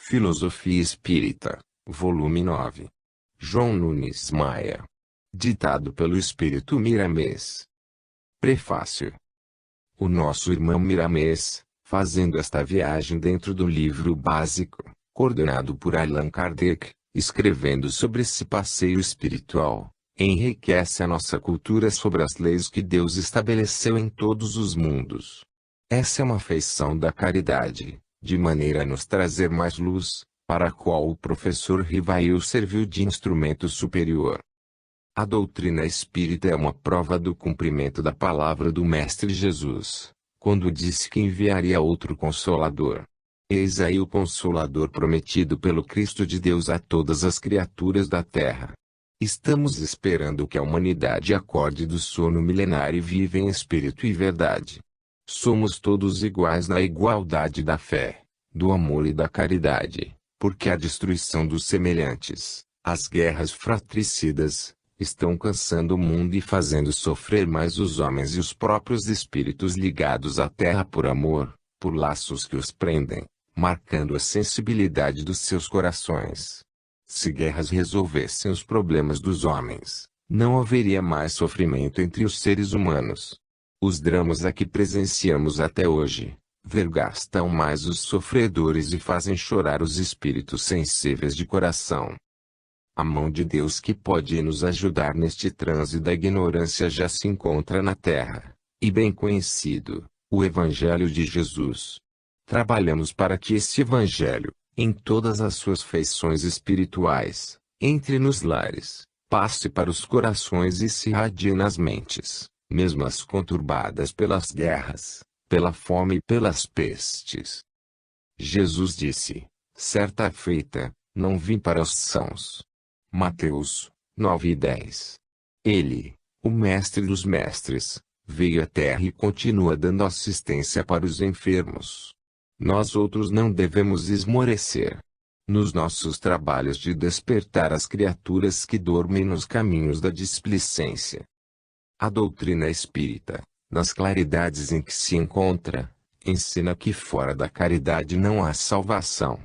Filosofia Espírita, volume 9. João Nunes Maia. Ditado pelo Espírito Miramês. Prefácio. O nosso irmão Miramês, fazendo esta viagem dentro do livro básico, coordenado por Allan Kardec, escrevendo sobre esse passeio espiritual, enriquece a nossa cultura sobre as leis que Deus estabeleceu em todos os mundos. Essa é uma feição da caridade, de maneira a nos trazer mais luz, para a qual o professor Rivail serviu de instrumento superior. A doutrina espírita é uma prova do cumprimento da palavra do Mestre Jesus, quando disse que enviaria outro Consolador. Eis aí o Consolador prometido pelo Cristo de Deus a todas as criaturas da terra. Estamos esperando que a humanidade acorde do sono milenar e viva em espírito e verdade. Somos todos iguais na igualdade da fé, do amor e da caridade, porque a destruição dos semelhantes, as guerras fratricidas, estão cansando o mundo e fazendo sofrer mais os homens e os próprios espíritos ligados à terra por amor, por laços que os prendem, marcando a sensibilidade dos seus corações. Se guerras resolvessem os problemas dos homens, não haveria mais sofrimento entre os seres humanos. Os dramas a que presenciamos até hoje, vergastam mais os sofredores e fazem chorar os espíritos sensíveis de coração. A mão de Deus que pode nos ajudar neste transe da ignorância já se encontra na terra, e bem conhecido, o Evangelho de Jesus. Trabalhamos para que este Evangelho, em todas as suas feições espirituais, entre nos lares, passe para os corações e se irradie nas mentes, mesmo as conturbadas pelas guerras, pela fome e pelas pestes. Jesus disse, certa feita, não vim para os sãos. Mateus 9:10. Ele, o Mestre dos Mestres, veio à Terra e continua dando assistência para os enfermos. Nós outros não devemos esmorecer nos nossos trabalhos de despertar as criaturas que dormem nos caminhos da displicência. A doutrina espírita, nas claridades em que se encontra, ensina que fora da caridade não há salvação.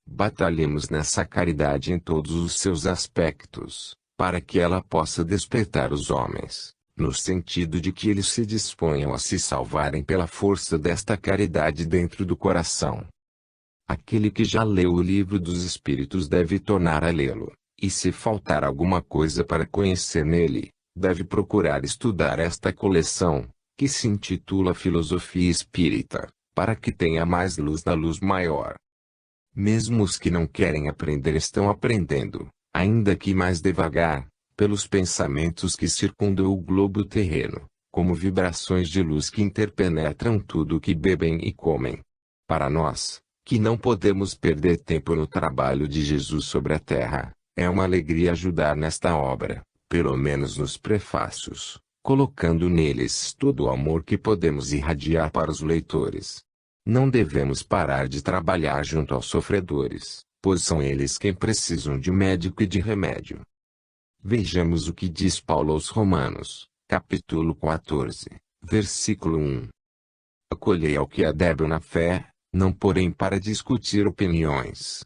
Batalhemos nessa caridade em todos os seus aspectos, para que ela possa despertar os homens, no sentido de que eles se disponham a se salvarem pela força desta caridade dentro do coração. Aquele que já leu o livro dos Espíritos deve tornar a lê-lo, e se faltar alguma coisa para conhecer nele, deve procurar estudar esta coleção, que se intitula Filosofia Espírita, para que tenha mais luz na luz maior. Mesmo os que não querem aprender estão aprendendo, ainda que mais devagar, pelos pensamentos que circundam o globo terreno, como vibrações de luz que interpenetram tudo o que bebem e comem. Para nós, que não podemos perder tempo no trabalho de Jesus sobre a terra, é uma alegria ajudar nesta obra, pelo menos nos prefácios, colocando neles todo o amor que podemos irradiar para os leitores. Não devemos parar de trabalhar junto aos sofredores, pois são eles quem precisam de médico e de remédio. Vejamos o que diz Paulo aos Romanos, capítulo 14, versículo 1. Acolhei ao que é débil na fé, não porém para discutir opiniões.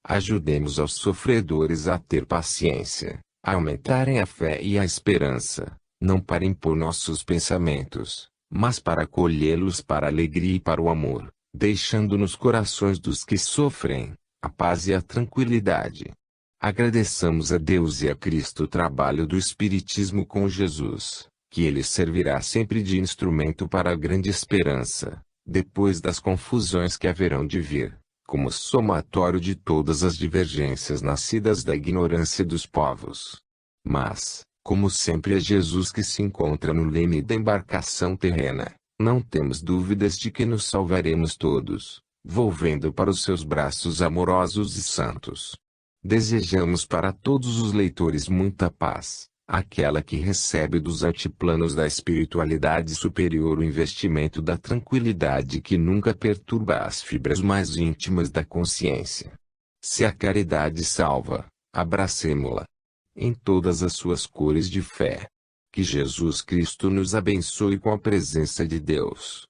Ajudemos aos sofredores a ter paciência, a aumentarem a fé e a esperança, não para impor nossos pensamentos, mas para acolhê-los para a alegria e para o amor, deixando nos corações dos que sofrem, a paz e a tranquilidade. Agradeçamos a Deus e a Cristo o trabalho do Espiritismo com Jesus, que ele servirá sempre de instrumento para a grande esperança, depois das confusões que haverão de vir, como somatório de todas as divergências nascidas da ignorância dos povos. Mas, como sempre é Jesus que se encontra no leme da embarcação terrena, não temos dúvidas de que nos salvaremos todos, volvendo para os seus braços amorosos e santos. Desejamos para todos os leitores muita paz, aquela que recebe dos altiplanos da espiritualidade superior o investimento da tranquilidade que nunca perturba as fibras mais íntimas da consciência. Se a caridade salva, abracemo-la em todas as suas cores de fé. Que Jesus Cristo nos abençoe com a presença de Deus.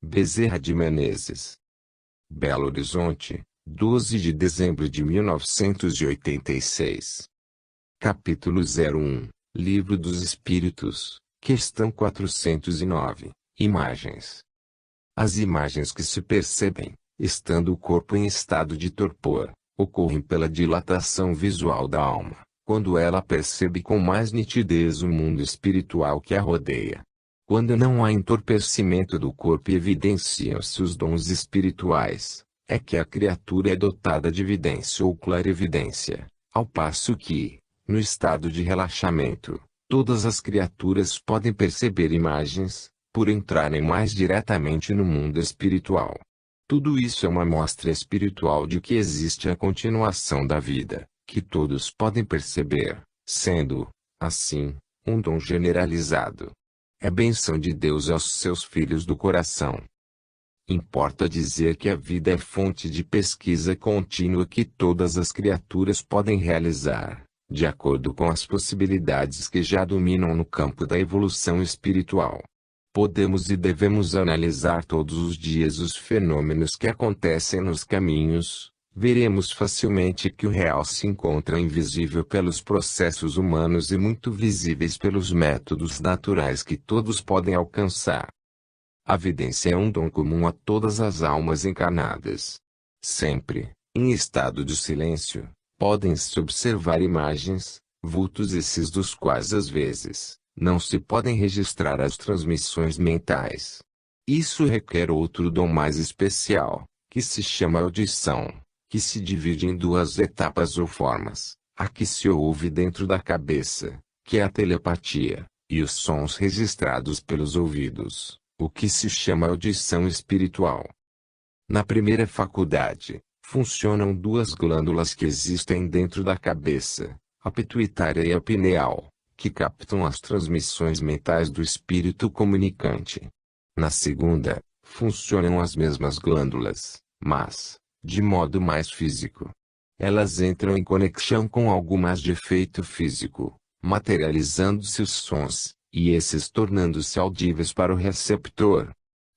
Bezerra de Menezes. Belo Horizonte, 12 de dezembro de 1986. Capítulo 01, Livro dos Espíritos, questão 409, Imagens. As imagens que se percebem, estando o corpo em estado de torpor, ocorrem pela dilatação visual da alma, quando ela percebe com mais nitidez o mundo espiritual que a rodeia. Quando não há entorpecimento do corpo e evidenciam-se os dons espirituais, é que a criatura é dotada de vidência ou clarevidência, ao passo que, no estado de relaxamento, todas as criaturas podem perceber imagens, por entrarem mais diretamente no mundo espiritual. Tudo isso é uma mostra espiritual de que existe a continuação da vida, que todos podem perceber, sendo, assim, um dom generalizado. É bênção de Deus aos seus filhos do coração. Importa dizer que a vida é fonte de pesquisa contínua que todas as criaturas podem realizar, de acordo com as possibilidades que já dominam no campo da evolução espiritual. Podemos e devemos analisar todos os dias os fenômenos que acontecem nos caminhos. Veremos facilmente que o real se encontra invisível pelos processos humanos e muito visíveis pelos métodos naturais que todos podem alcançar. A vidência é um dom comum a todas as almas encarnadas. Sempre, em estado de silêncio, podem-se observar imagens, vultos esses dos quais às vezes, não se podem registrar as transmissões mentais. Isso requer outro dom mais especial, que se chama audição, que se divide em duas etapas ou formas: a que se ouve dentro da cabeça, que é a telepatia, e os sons registrados pelos ouvidos, o que se chama audição espiritual. Na primeira faculdade, funcionam duas glândulas que existem dentro da cabeça, a pituitária e a pineal, que captam as transmissões mentais do espírito comunicante. Na segunda, funcionam as mesmas glândulas, mas, de modo mais físico. Elas entram em conexão com algo mais de efeito físico, materializando-se os sons, e esses tornando-se audíveis para o receptor.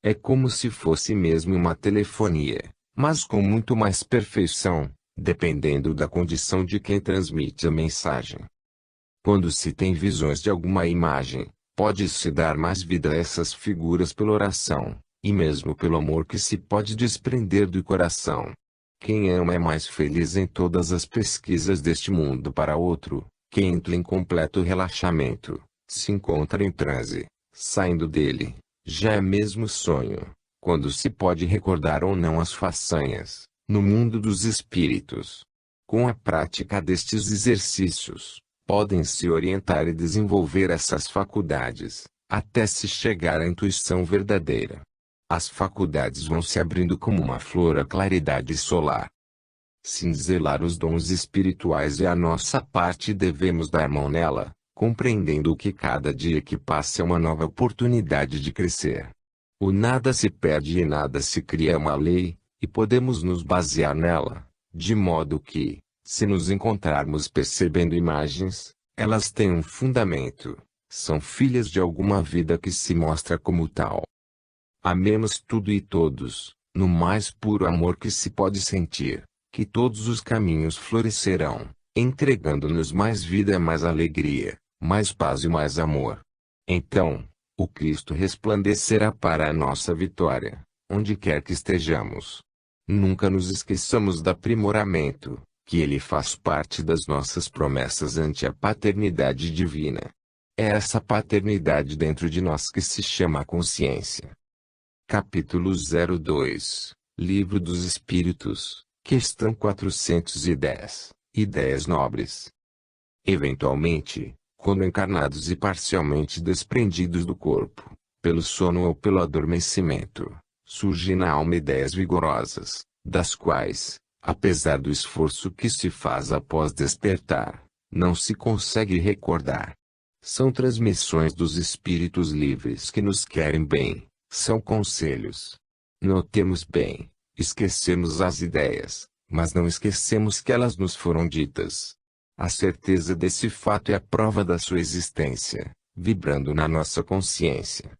É como se fosse mesmo uma telefonia, mas com muito mais perfeição, dependendo da condição de quem transmite a mensagem. Quando se tem visões de alguma imagem, pode-se dar mais vida a essas figuras pela oração, e mesmo pelo amor que se pode desprender do coração. Quem ama é mais feliz em todas as pesquisas deste mundo para outro. Quem entra em completo relaxamento, se encontra em transe, saindo dele, já é mesmo sonho, quando se pode recordar ou não as façanhas, no mundo dos espíritos. Com a prática destes exercícios, podem-se orientar e desenvolver essas faculdades, até se chegar à intuição verdadeira. As faculdades vão se abrindo como uma flor à claridade solar. Cinzelar os dons espirituais é a nossa parte e devemos dar mão nela, compreendendo que cada dia que passa é uma nova oportunidade de crescer. O nada se perde e nada se cria é uma lei, e podemos nos basear nela, de modo que, se nos encontrarmos percebendo imagens, elas têm um fundamento, são filhas de alguma vida que se mostra como tal. Amemos tudo e todos, no mais puro amor que se pode sentir, que todos os caminhos florescerão, entregando-nos mais vida e mais alegria, mais paz e mais amor. Então, o Cristo resplandecerá para a nossa vitória, onde quer que estejamos. Nunca nos esqueçamos do aprimoramento, que ele faz parte das nossas promessas ante a paternidade divina. É essa paternidade dentro de nós que se chama consciência. Capítulo 02, Livro dos Espíritos, questão 410, Ideias Nobres. Eventualmente, quando encarnados e parcialmente desprendidos do corpo, pelo sono ou pelo adormecimento, surgem na alma ideias vigorosas, das quais, apesar do esforço que se faz após despertar, não se consegue recordar. São transmissões dos espíritos livres que nos querem bem, são conselhos. Notemos bem, esquecemos as ideias, mas não esquecemos que elas nos foram ditas. A certeza desse fato é a prova da sua existência, vibrando na nossa consciência.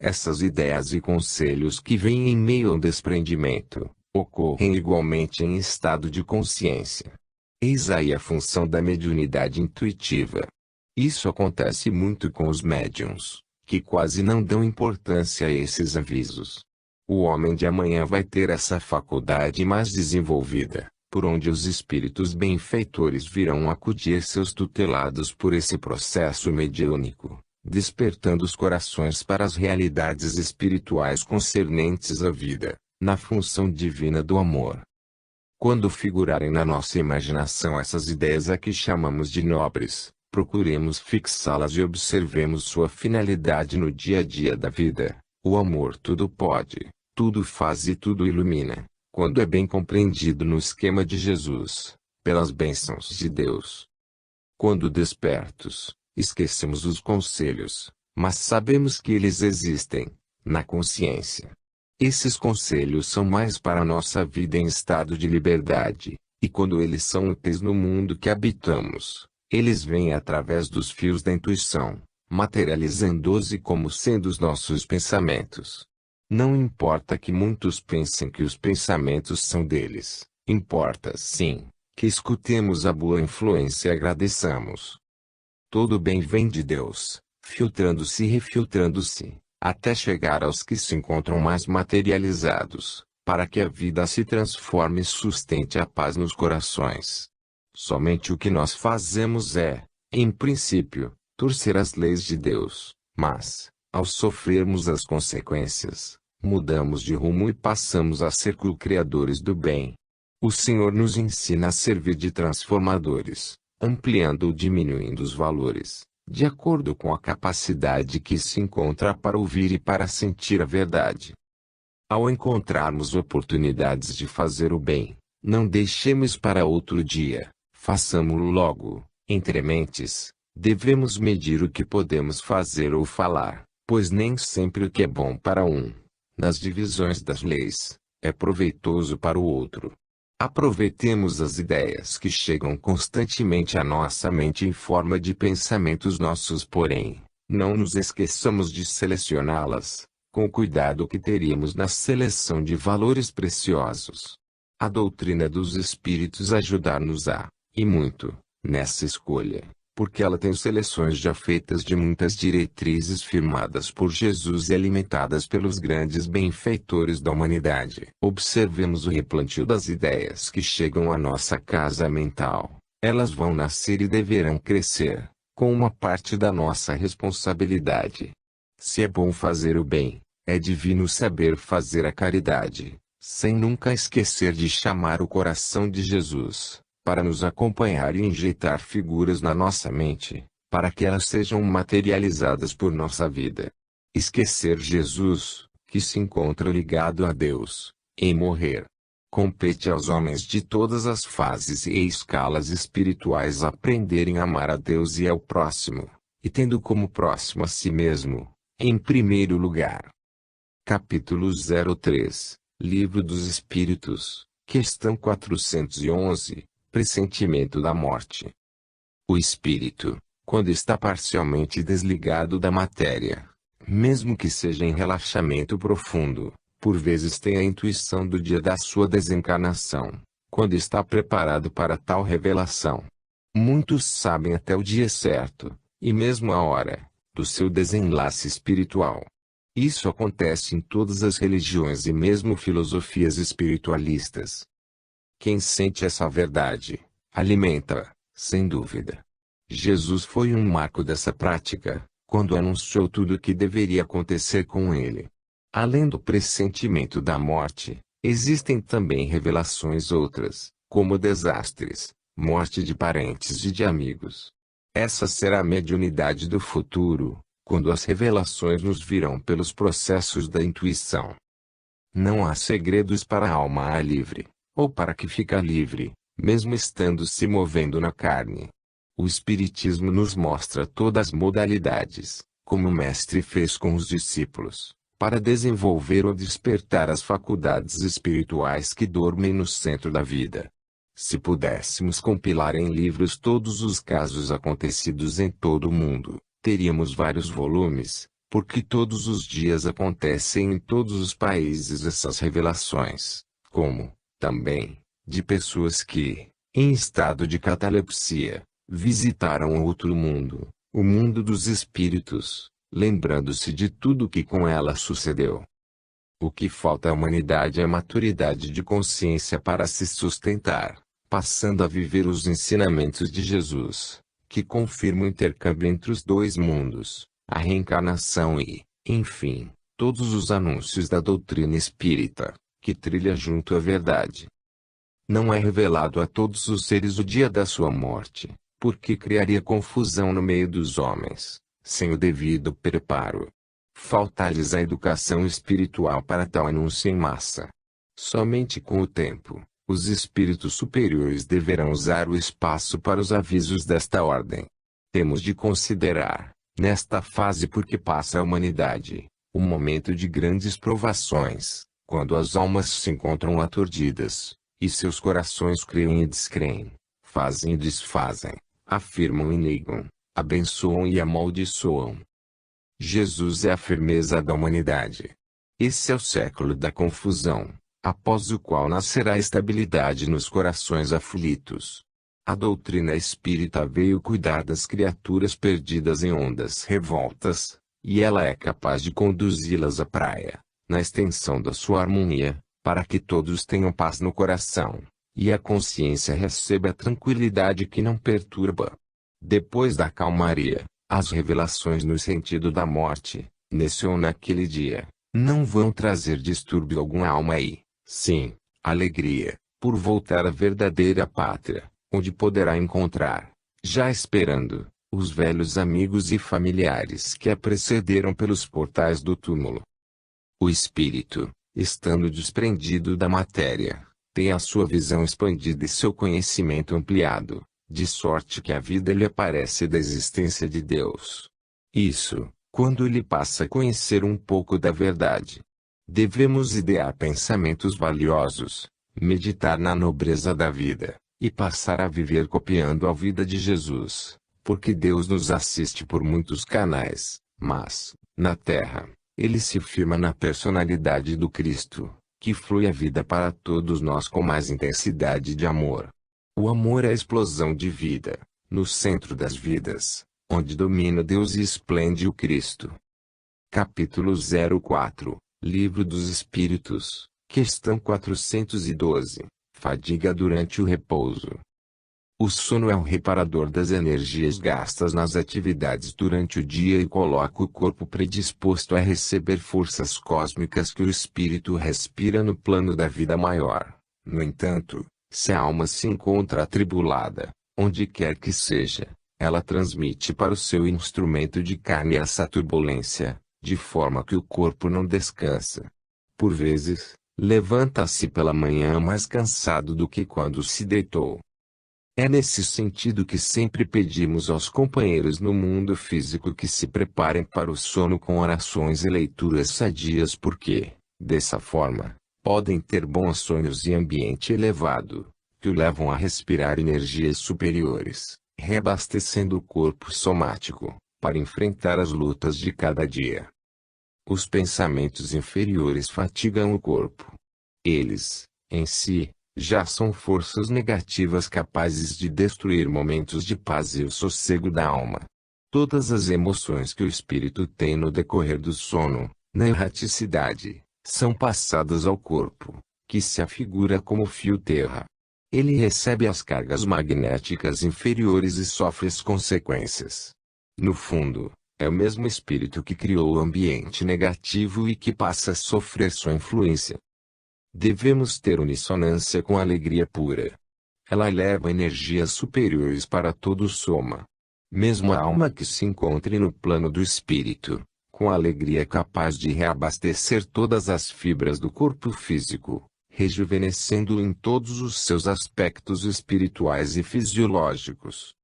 Essas ideias e conselhos que vêm em meio ao desprendimento, ocorrem igualmente em estado de consciência. Eis aí a função da mediunidade intuitiva. Isso acontece muito com os médiuns, que quase não dão importância a esses avisos. O homem de amanhã vai ter essa faculdade mais desenvolvida, por onde os espíritos benfeitores virão acudir seus tutelados por esse processo mediúnico, despertando os corações para as realidades espirituais concernentes à vida, na função divina do amor. Quando figurarem na nossa imaginação essas ideias a que chamamos de nobres, procuremos fixá-las e observemos sua finalidade no dia a dia da vida. O amor tudo pode, tudo faz e tudo ilumina, quando é bem compreendido no esquema de Jesus, pelas bênçãos de Deus. Quando despertos, esquecemos os conselhos, mas sabemos que eles existem, na consciência. Esses conselhos são mais para a nossa vida em estado de liberdade, e quando eles são úteis no mundo que habitamos, eles vêm através dos fios da intuição, materializando-se como sendo os nossos pensamentos. Não importa que muitos pensem que os pensamentos são deles, importa sim, que escutemos a boa influência e agradeçamos. Todo bem vem de Deus, filtrando-se e refiltrando-se, até chegar aos que se encontram mais materializados, para que a vida se transforme e sustente a paz nos corações. Somente o que nós fazemos é, em princípio, torcer as leis de Deus, mas, ao sofrermos as consequências, mudamos de rumo e passamos a ser co-criadores do bem. O Senhor nos ensina a servir de transformadores, ampliando ou diminuindo os valores, de acordo com a capacidade que se encontra para ouvir e para sentir a verdade. Ao encontrarmos oportunidades de fazer o bem, não deixemos para outro dia, façamo-lo logo, entre mentes. Devemos medir o que podemos fazer ou falar, pois nem sempre o que é bom para um, nas divisões das leis, é proveitoso para o outro. Aproveitemos as ideias que chegam constantemente à nossa mente em forma de pensamentos nossos, porém, não nos esqueçamos de selecioná-las, com o cuidado que teríamos na seleção de valores preciosos. A doutrina dos espíritos ajudar-nos a, e muito, nessa escolha, porque ela tem seleções já feitas de muitas diretrizes firmadas por Jesus e alimentadas pelos grandes benfeitores da humanidade. Observemos o replantio das ideias que chegam à nossa casa mental. Elas vão nascer e deverão crescer, com uma parte da nossa responsabilidade. Se é bom fazer o bem, é divino saber fazer a caridade, sem nunca esquecer de chamar o coração de Jesus, para nos acompanhar e injetar figuras na nossa mente, para que elas sejam materializadas por nossa vida. Esquecer Jesus, que se encontra ligado a Deus, em morrer. Compete aos homens de todas as fases e escalas espirituais aprenderem a amar a Deus e ao próximo, e tendo como próximo a si mesmo, em primeiro lugar. Capítulo 03, Livro dos Espíritos, questão 411. Pressentimento da morte. O espírito, quando está parcialmente desligado da matéria, mesmo que seja em relaxamento profundo, por vezes tem a intuição do dia da sua desencarnação, quando está preparado para tal revelação. Muitos sabem até o dia certo, e mesmo a hora, do seu desenlace espiritual. Isso acontece em todas as religiões e mesmo filosofias espiritualistas. Quem sente essa verdade, alimenta-a, sem dúvida. Jesus foi um marco dessa prática, quando anunciou tudo o que deveria acontecer com ele. Além do pressentimento da morte, existem também revelações outras, como desastres, morte de parentes e de amigos. Essa será a mediunidade do futuro, quando as revelações nos virão pelos processos da intuição. Não há segredos para a alma livre, ou para que fica livre, mesmo estando se movendo na carne. O Espiritismo nos mostra todas as modalidades, como o Mestre fez com os discípulos, para desenvolver ou despertar as faculdades espirituais que dormem no centro da vida. Se pudéssemos compilar em livros todos os casos acontecidos em todo o mundo, teríamos vários volumes, porque todos os dias acontecem em todos os países essas revelações. como, também, de pessoas que, em estado de catalepsia, visitaram outro mundo, o mundo dos espíritos, lembrando-se de tudo o que com ela sucedeu. O que falta à humanidade é maturidade de consciência para se sustentar, passando a viver os ensinamentos de Jesus, que confirma o intercâmbio entre os dois mundos, a reencarnação e, enfim, todos os anúncios da doutrina espírita, que trilha junto à verdade. Não é revelado a todos os seres o dia da sua morte, porque criaria confusão no meio dos homens, sem o devido preparo. Falta-lhes a educação espiritual para tal anúncio em massa. Somente com o tempo, os espíritos superiores deverão usar o espaço para os avisos desta ordem. Temos de considerar, nesta fase por que passa a humanidade, um momento de grandes provações, quando as almas se encontram aturdidas, e seus corações creem e descreem, fazem e desfazem, afirmam e negam, abençoam e amaldiçoam. Jesus é a firmeza da humanidade. Esse é o século da confusão, após o qual nascerá a estabilidade nos corações aflitos. A doutrina espírita veio cuidar das criaturas perdidas em ondas revoltas, e ela é capaz de conduzi-las à praia, na extensão da sua harmonia, para que todos tenham paz no coração, e a consciência receba a tranquilidade que não perturba. Depois da calmaria, as revelações no sentido da morte, nesse ou naquele dia, não vão trazer distúrbio algum à alma e, sim, alegria, por voltar à verdadeira pátria, onde poderá encontrar, já esperando, os velhos amigos e familiares que a precederam pelos portais do túmulo. O espírito, estando desprendido da matéria, tem a sua visão expandida e seu conhecimento ampliado, de sorte que a vida lhe aparece da existência de Deus. Isso, quando ele passa a conhecer um pouco da verdade. Devemos idear pensamentos valiosos, meditar na nobreza da vida, e passar a viver copiando a vida de Jesus, porque Deus nos assiste por muitos canais, mas, na terra, ele se firma na personalidade do Cristo, que flui a vida para todos nós com mais intensidade de amor. O amor é a explosão de vida, no centro das vidas, onde domina Deus e esplende o Cristo. Capítulo 04, Livro dos Espíritos, questão 412, Fadiga durante o repouso. O sono é um reparador das energias gastas nas atividades durante o dia e coloca o corpo predisposto a receber forças cósmicas que o espírito respira no plano da vida maior. No entanto, se a alma se encontra atribulada, onde quer que seja, ela transmite para o seu instrumento de carne essa turbulência, de forma que o corpo não descansa. Por vezes, levanta-se pela manhã mais cansado do que quando se deitou. É nesse sentido que sempre pedimos aos companheiros no mundo físico que se preparem para o sono com orações e leituras sadias porque, dessa forma, podem ter bons sonhos e ambiente elevado, que o levam a respirar energias superiores, reabastecendo o corpo somático, para enfrentar as lutas de cada dia. Os pensamentos inferiores fatigam o corpo. Eles, em si, já são forças negativas capazes de destruir momentos de paz e o sossego da alma. Todas as emoções que o espírito tem no decorrer do sono, na erraticidade, são passadas ao corpo, que se afigura como fio terra. Ele recebe as cargas magnéticas inferiores e sofre as consequências. No fundo, é o mesmo espírito que criou o ambiente negativo e que passa a sofrer sua influência. Devemos ter unissonância com a alegria pura. Ela eleva energias superiores para todo o soma. Mesmo a alma que se encontre no plano do espírito, com alegria é capaz de reabastecer todas as fibras do corpo físico, rejuvenescendo-o em todos os seus aspectos espirituais e fisiológicos.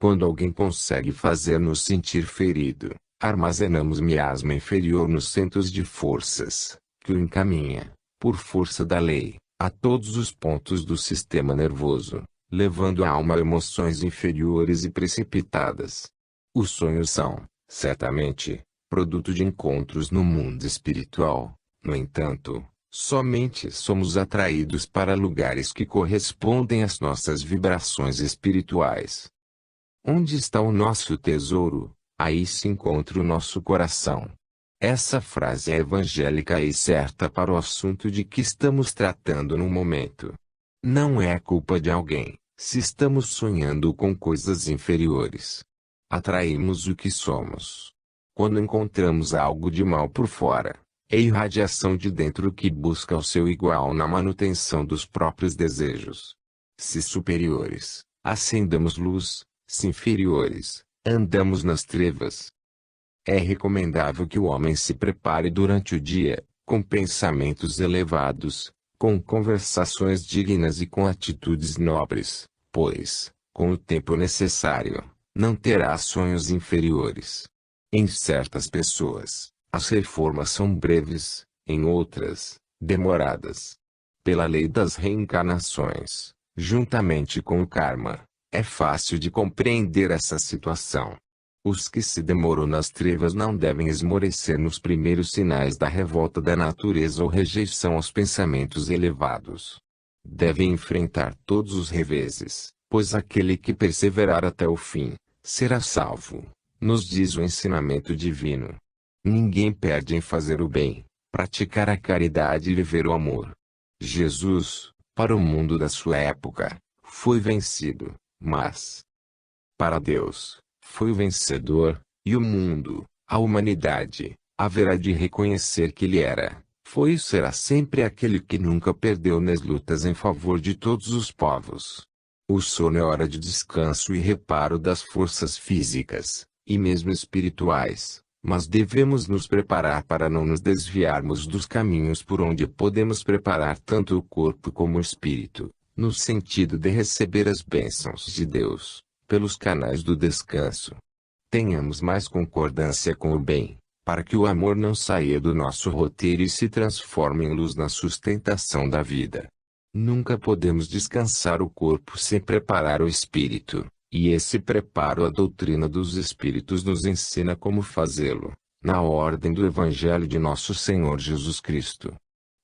Quando alguém consegue fazer-nos sentir ferido, armazenamos miasma inferior nos centros de forças, que o encaminha, por força da lei, a todos os pontos do sistema nervoso, levando a alma a emoções inferiores e precipitadas. Os sonhos são, certamente, produto de encontros no mundo espiritual. No entanto, Somente somos atraídos para lugares que correspondem às nossas vibrações espirituais. Onde está o nosso tesouro, aí se encontra o nosso coração. Essa frase é evangélica e certa para o assunto de que estamos tratando no momento. Não é culpa de alguém, se estamos sonhando com coisas inferiores. Atraímos o que somos. Quando encontramos algo de mal por fora, é irradiação de dentro que busca o seu igual na manutenção dos próprios desejos. Se superiores, acendamos luz, se inferiores, andamos nas trevas. É recomendável que o homem se prepare durante o dia, com pensamentos elevados, com conversações dignas e com atitudes nobres, pois, com o tempo necessário, não terá sonhos inferiores. Em certas pessoas, as reformas são breves, em outras, demoradas. Pela lei das reencarnações, juntamente com o karma, é fácil de compreender essa situação. Os que se demoram nas trevas não devem esmorecer nos primeiros sinais da revolta da natureza ou rejeição aos pensamentos elevados. Devem enfrentar todos os reveses, pois aquele que perseverar até o fim, será salvo, nos diz o ensinamento divino. Ninguém perde em fazer o bem, praticar a caridade e viver o amor. Jesus, para o mundo da sua época, foi vencido, mas para Deus, foi o vencedor, e o mundo, a humanidade, haverá de reconhecer que ele era, foi e será sempre aquele que nunca perdeu nas lutas em favor de todos os povos. O sono é hora de descanso e reparo das forças físicas, e mesmo espirituais, mas devemos nos preparar para não nos desviarmos dos caminhos por onde podemos preparar tanto o corpo como o espírito, no sentido de receber as bênçãos de Deus, pelos canais do descanso. Tenhamos mais concordância com o bem, para que o amor não saia do nosso roteiro e se transforme em luz na sustentação da vida. Nunca podemos descansar o corpo sem preparar o espírito, e esse preparo a doutrina dos espíritos nos ensina como fazê-lo, na ordem do Evangelho de nosso Senhor Jesus Cristo.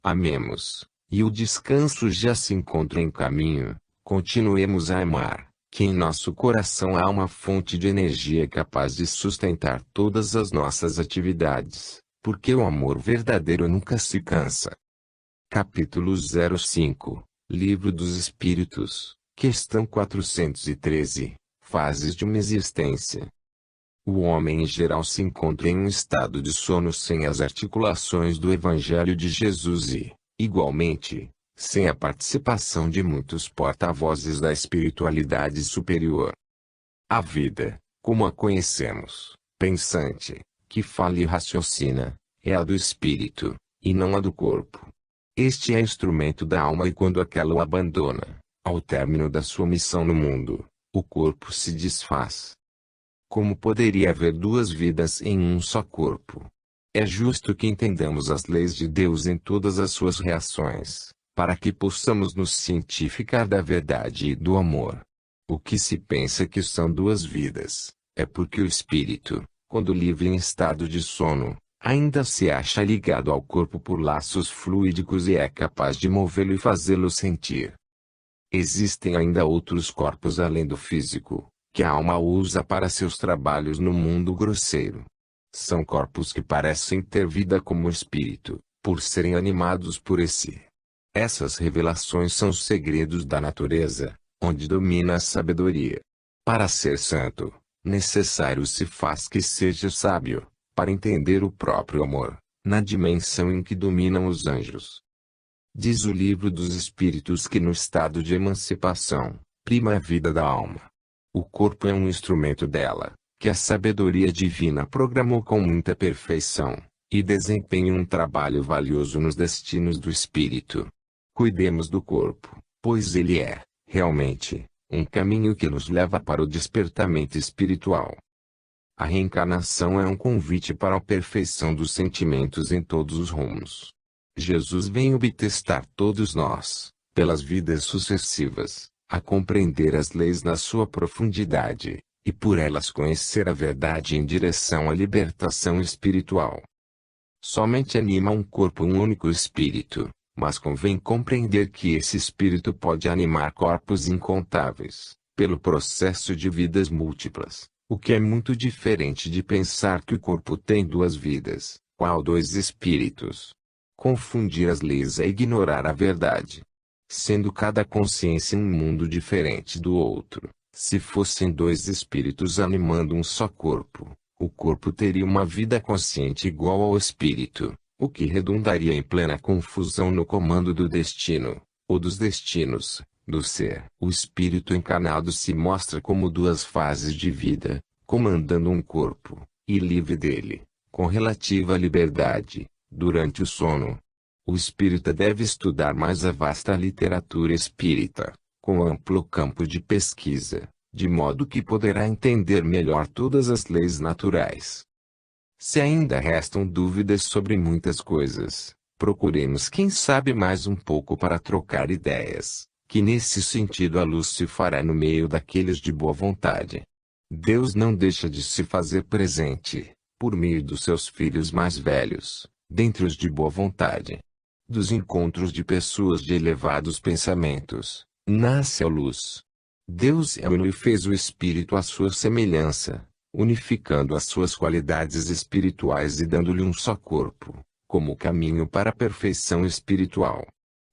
Amemos, e o descanso já se encontra em caminho, continuemos a amar, que em nosso coração há uma fonte de energia capaz de sustentar todas as nossas atividades, porque o amor verdadeiro nunca se cansa. Capítulo 05, Livro dos Espíritos, Questão 413, Fases de uma existência. O homem em geral se encontra em um estado de sono sem as articulações do Evangelho de Jesus e, igualmente, sem a participação de muitos porta-vozes da espiritualidade superior. A vida, como a conhecemos, pensante, que fala e raciocina, é a do espírito, e não a do corpo. Este é instrumento da alma e quando aquela o abandona, ao término da sua missão no mundo, o corpo se desfaz. Como poderia haver duas vidas em um só corpo? É justo que entendamos as leis de Deus em todas as suas reações, para que possamos nos cientificar da verdade e do amor. O que se pensa que são duas vidas, é porque o espírito, quando livre em estado de sono, ainda se acha ligado ao corpo por laços fluídicos e é capaz de movê-lo e fazê-lo sentir. Existem ainda outros corpos além do físico, que a alma usa para seus trabalhos no mundo grosseiro. São corpos que parecem ter vida como o espírito, por serem animados por esse. Essas revelações são segredos da natureza, onde domina a sabedoria. Para ser santo, necessário se faz que seja sábio, para entender o próprio amor, na dimensão em que dominam os anjos. Diz o Livro dos Espíritos que no estado de emancipação, prima a vida da alma. O corpo é um instrumento dela, que a sabedoria divina programou com muita perfeição, e desempenha um trabalho valioso nos destinos do espírito. Cuidemos do corpo, pois ele é, realmente, um caminho que nos leva para o despertamento espiritual. A reencarnação é um convite para a perfeição dos sentimentos em todos os rumos. Jesus vem obtestar todos nós, pelas vidas sucessivas, a compreender as leis na sua profundidade, e por elas conhecer a verdade em direção à libertação espiritual. Somente anima um corpo um único espírito, Mas convém compreender que esse espírito pode animar corpos incontáveis, pelo processo de vidas múltiplas, o que é muito diferente de pensar que o corpo tem duas vidas, qual dois espíritos. Confundir as leis é ignorar a verdade. Sendo cada consciência um mundo diferente do outro, se fossem dois espíritos animando um só corpo, o corpo teria uma vida consciente igual ao espírito, o que redundaria em plena confusão no comando do destino, ou dos destinos, do ser. O espírito encarnado se mostra como duas fases de vida, comandando um corpo, e livre dele, com relativa liberdade, durante o sono. O espírita deve estudar mais a vasta literatura espírita, com amplo campo de pesquisa, de modo que poderá entender melhor todas as leis naturais. Se ainda restam dúvidas sobre muitas coisas, procuremos quem sabe mais um pouco para trocar ideias, que nesse sentido a luz se fará no meio daqueles de boa vontade. Deus não deixa de se fazer presente, por meio dos seus filhos mais velhos, dentre os de boa vontade. Dos encontros de pessoas de elevados pensamentos, nasce a luz. Deus é uno e fez o Espírito à sua semelhança, unificando as suas qualidades espirituais e dando-lhe um só corpo, como caminho para a perfeição espiritual.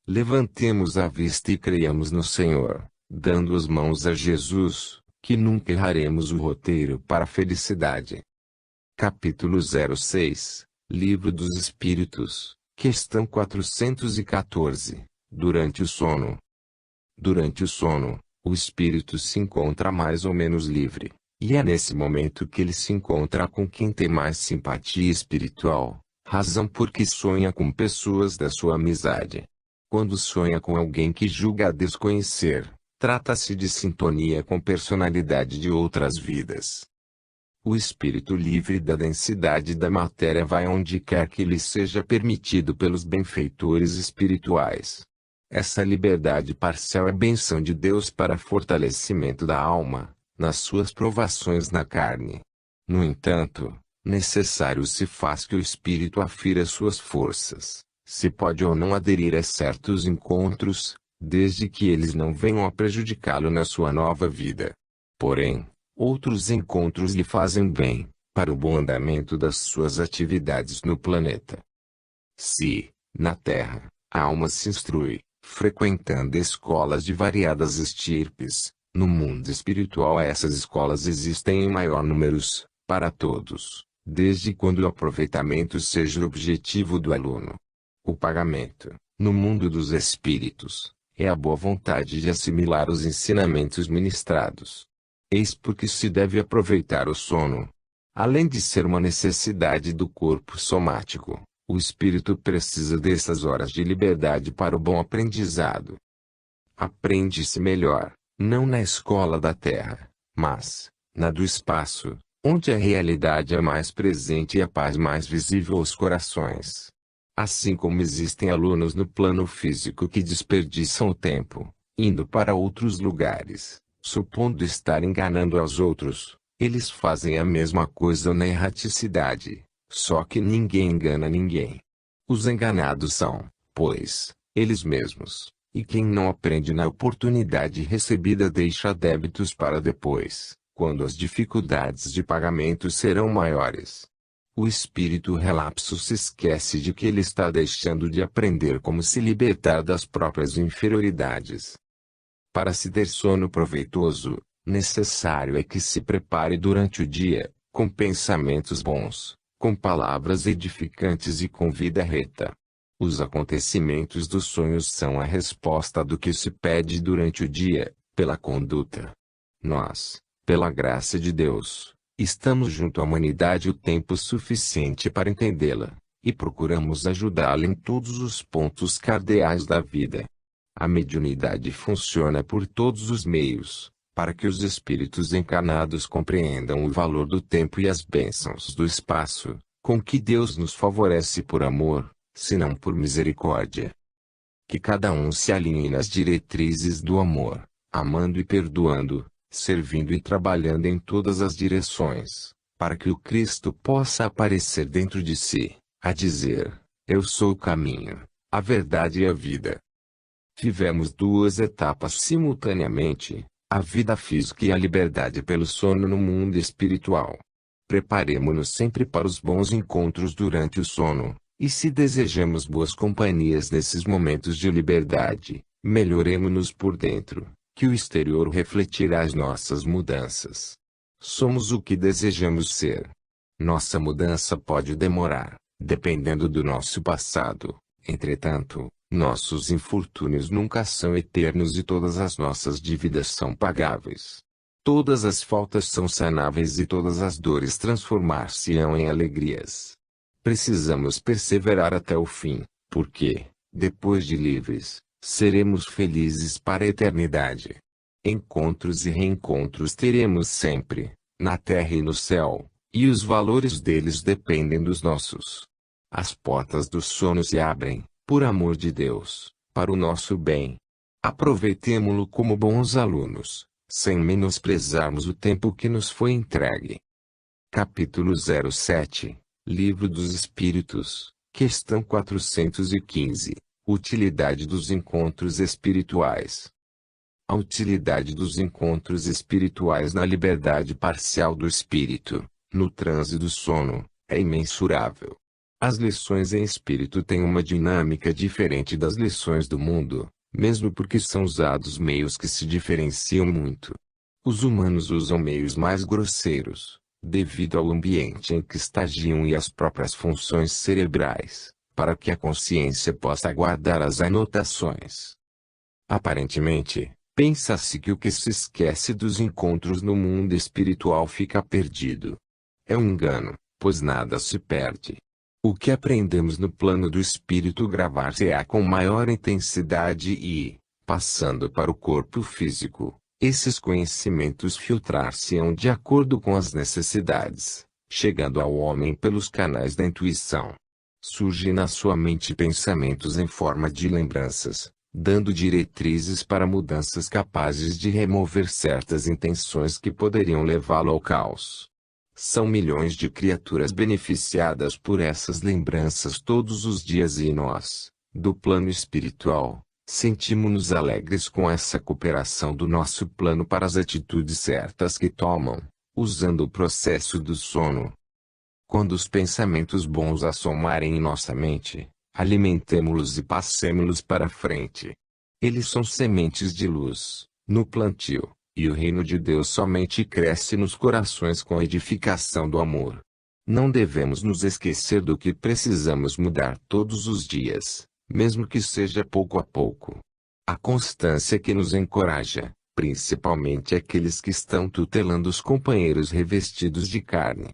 Levantemos a vista e creiamos no Senhor, dando as mãos a Jesus, que nunca erraremos o roteiro para a felicidade. Capítulo 06, Livro dos Espíritos. Questão 414. Durante o sono. Durante o sono, o espírito se encontra mais ou menos livre, e é nesse momento que ele se encontra com quem tem mais simpatia espiritual, razão porque sonha com pessoas da sua amizade. Quando sonha com alguém que julga desconhecer, trata-se de sintonia com personalidade de outras vidas. O espírito livre da densidade da matéria vai onde quer que lhe seja permitido pelos benfeitores espirituais. Essa liberdade parcial é bênção de Deus para fortalecimento da alma, nas suas provações na carne. No entanto, necessário se faz que o espírito afira suas forças, se pode ou não aderir a certos encontros, desde que eles não venham a prejudicá-lo na sua nova vida. Porém, outros encontros lhe fazem bem, para o bom andamento das suas atividades no planeta. Se, na Terra, a alma se instrui, frequentando escolas de variadas estirpes, no mundo espiritual essas escolas existem em maior números, para todos, desde quando o aproveitamento seja o objetivo do aluno. O pagamento, no mundo dos espíritos, é a boa vontade de assimilar os ensinamentos ministrados. Eis porque se deve aproveitar o sono. Além de ser uma necessidade do corpo somático, o espírito precisa dessas horas de liberdade para o bom aprendizado. Aprende-se melhor, não na escola da terra, mas, na do espaço, onde a realidade é mais presente e a paz mais visível aos corações. Assim como existem alunos no plano físico que desperdiçam o tempo, indo para outros lugares, supondo estar enganando aos outros, eles fazem a mesma coisa na erraticidade, só que ninguém engana ninguém. Os enganados são, pois, eles mesmos, e quem não aprende na oportunidade recebida deixa débitos para depois, quando as dificuldades de pagamento serão maiores. O espírito relapso se esquece de que ele está deixando de aprender como se libertar das próprias inferioridades. Para se ter sono proveitoso, necessário é que se prepare durante o dia, com pensamentos bons, com palavras edificantes e com vida reta. Os acontecimentos dos sonhos são a resposta do que se pede durante o dia, pela conduta. Nós, pela graça de Deus, estamos junto à humanidade o tempo suficiente para entendê-la, e procuramos ajudá-la em todos os pontos cardeais da vida. A mediunidade funciona por todos os meios, para que os espíritos encarnados compreendam o valor do tempo e as bênçãos do espaço, com que Deus nos favorece por amor, se não por misericórdia. Que cada um se alinhe nas diretrizes do amor, amando e perdoando, servindo e trabalhando em todas as direções, para que o Cristo possa aparecer dentro de si, a dizer: eu sou o caminho, a verdade e a vida. Vivemos duas etapas simultaneamente, a vida física e a liberdade pelo sono no mundo espiritual. Preparemo-nos sempre para os bons encontros durante o sono, e se desejamos boas companhias nesses momentos de liberdade, melhoremo-nos por dentro, que o exterior refletirá as nossas mudanças. Somos o que desejamos ser. Nossa mudança pode demorar, dependendo do nosso passado. Entretanto, nossos infortúnios nunca são eternos e todas as nossas dívidas são pagáveis. Todas as faltas são sanáveis e todas as dores transformar-se-ão em alegrias. Precisamos perseverar até o fim, porque, depois de livres, seremos felizes para a eternidade. Encontros e reencontros teremos sempre, na terra e no céu, e os valores deles dependem dos nossos. As portas do sono se abrem, por amor de Deus, para o nosso bem. Aproveitemo-lo como bons alunos, sem menosprezarmos o tempo que nos foi entregue. Capítulo 07, Livro dos Espíritos, questão 415, Utilidade dos encontros espirituais. A utilidade dos encontros espirituais na liberdade parcial do espírito, no transe do sono, é imensurável. As lições em espírito têm uma dinâmica diferente das lições do mundo, mesmo porque são usados meios que se diferenciam muito. Os humanos usam meios mais grosseiros, devido ao ambiente em que estagiam e às próprias funções cerebrais, para que a consciência possa guardar as anotações. Aparentemente, pensa-se que o que se esquece dos encontros no mundo espiritual fica perdido. É um engano, pois nada se perde. O que aprendemos no plano do espírito gravar-se-á com maior intensidade e, passando para o corpo físico, esses conhecimentos filtrar-se-ão de acordo com as necessidades, chegando ao homem pelos canais da intuição. Surgem na sua mente pensamentos em forma de lembranças, dando diretrizes para mudanças capazes de remover certas intenções que poderiam levá-lo ao caos. São milhões de criaturas beneficiadas por essas lembranças todos os dias e nós, do plano espiritual, sentimos-nos alegres com essa cooperação do nosso plano para as atitudes certas que tomam, usando o processo do sono. Quando os pensamentos bons assomarem em nossa mente, alimentemo-los e passemo-los para frente. Eles são sementes de luz, no plantio. E o reino de Deus somente cresce nos corações com a edificação do amor. Não devemos nos esquecer do que precisamos mudar todos os dias, mesmo que seja pouco a pouco. A constância que nos encoraja, principalmente aqueles que estão tutelando os companheiros revestidos de carne.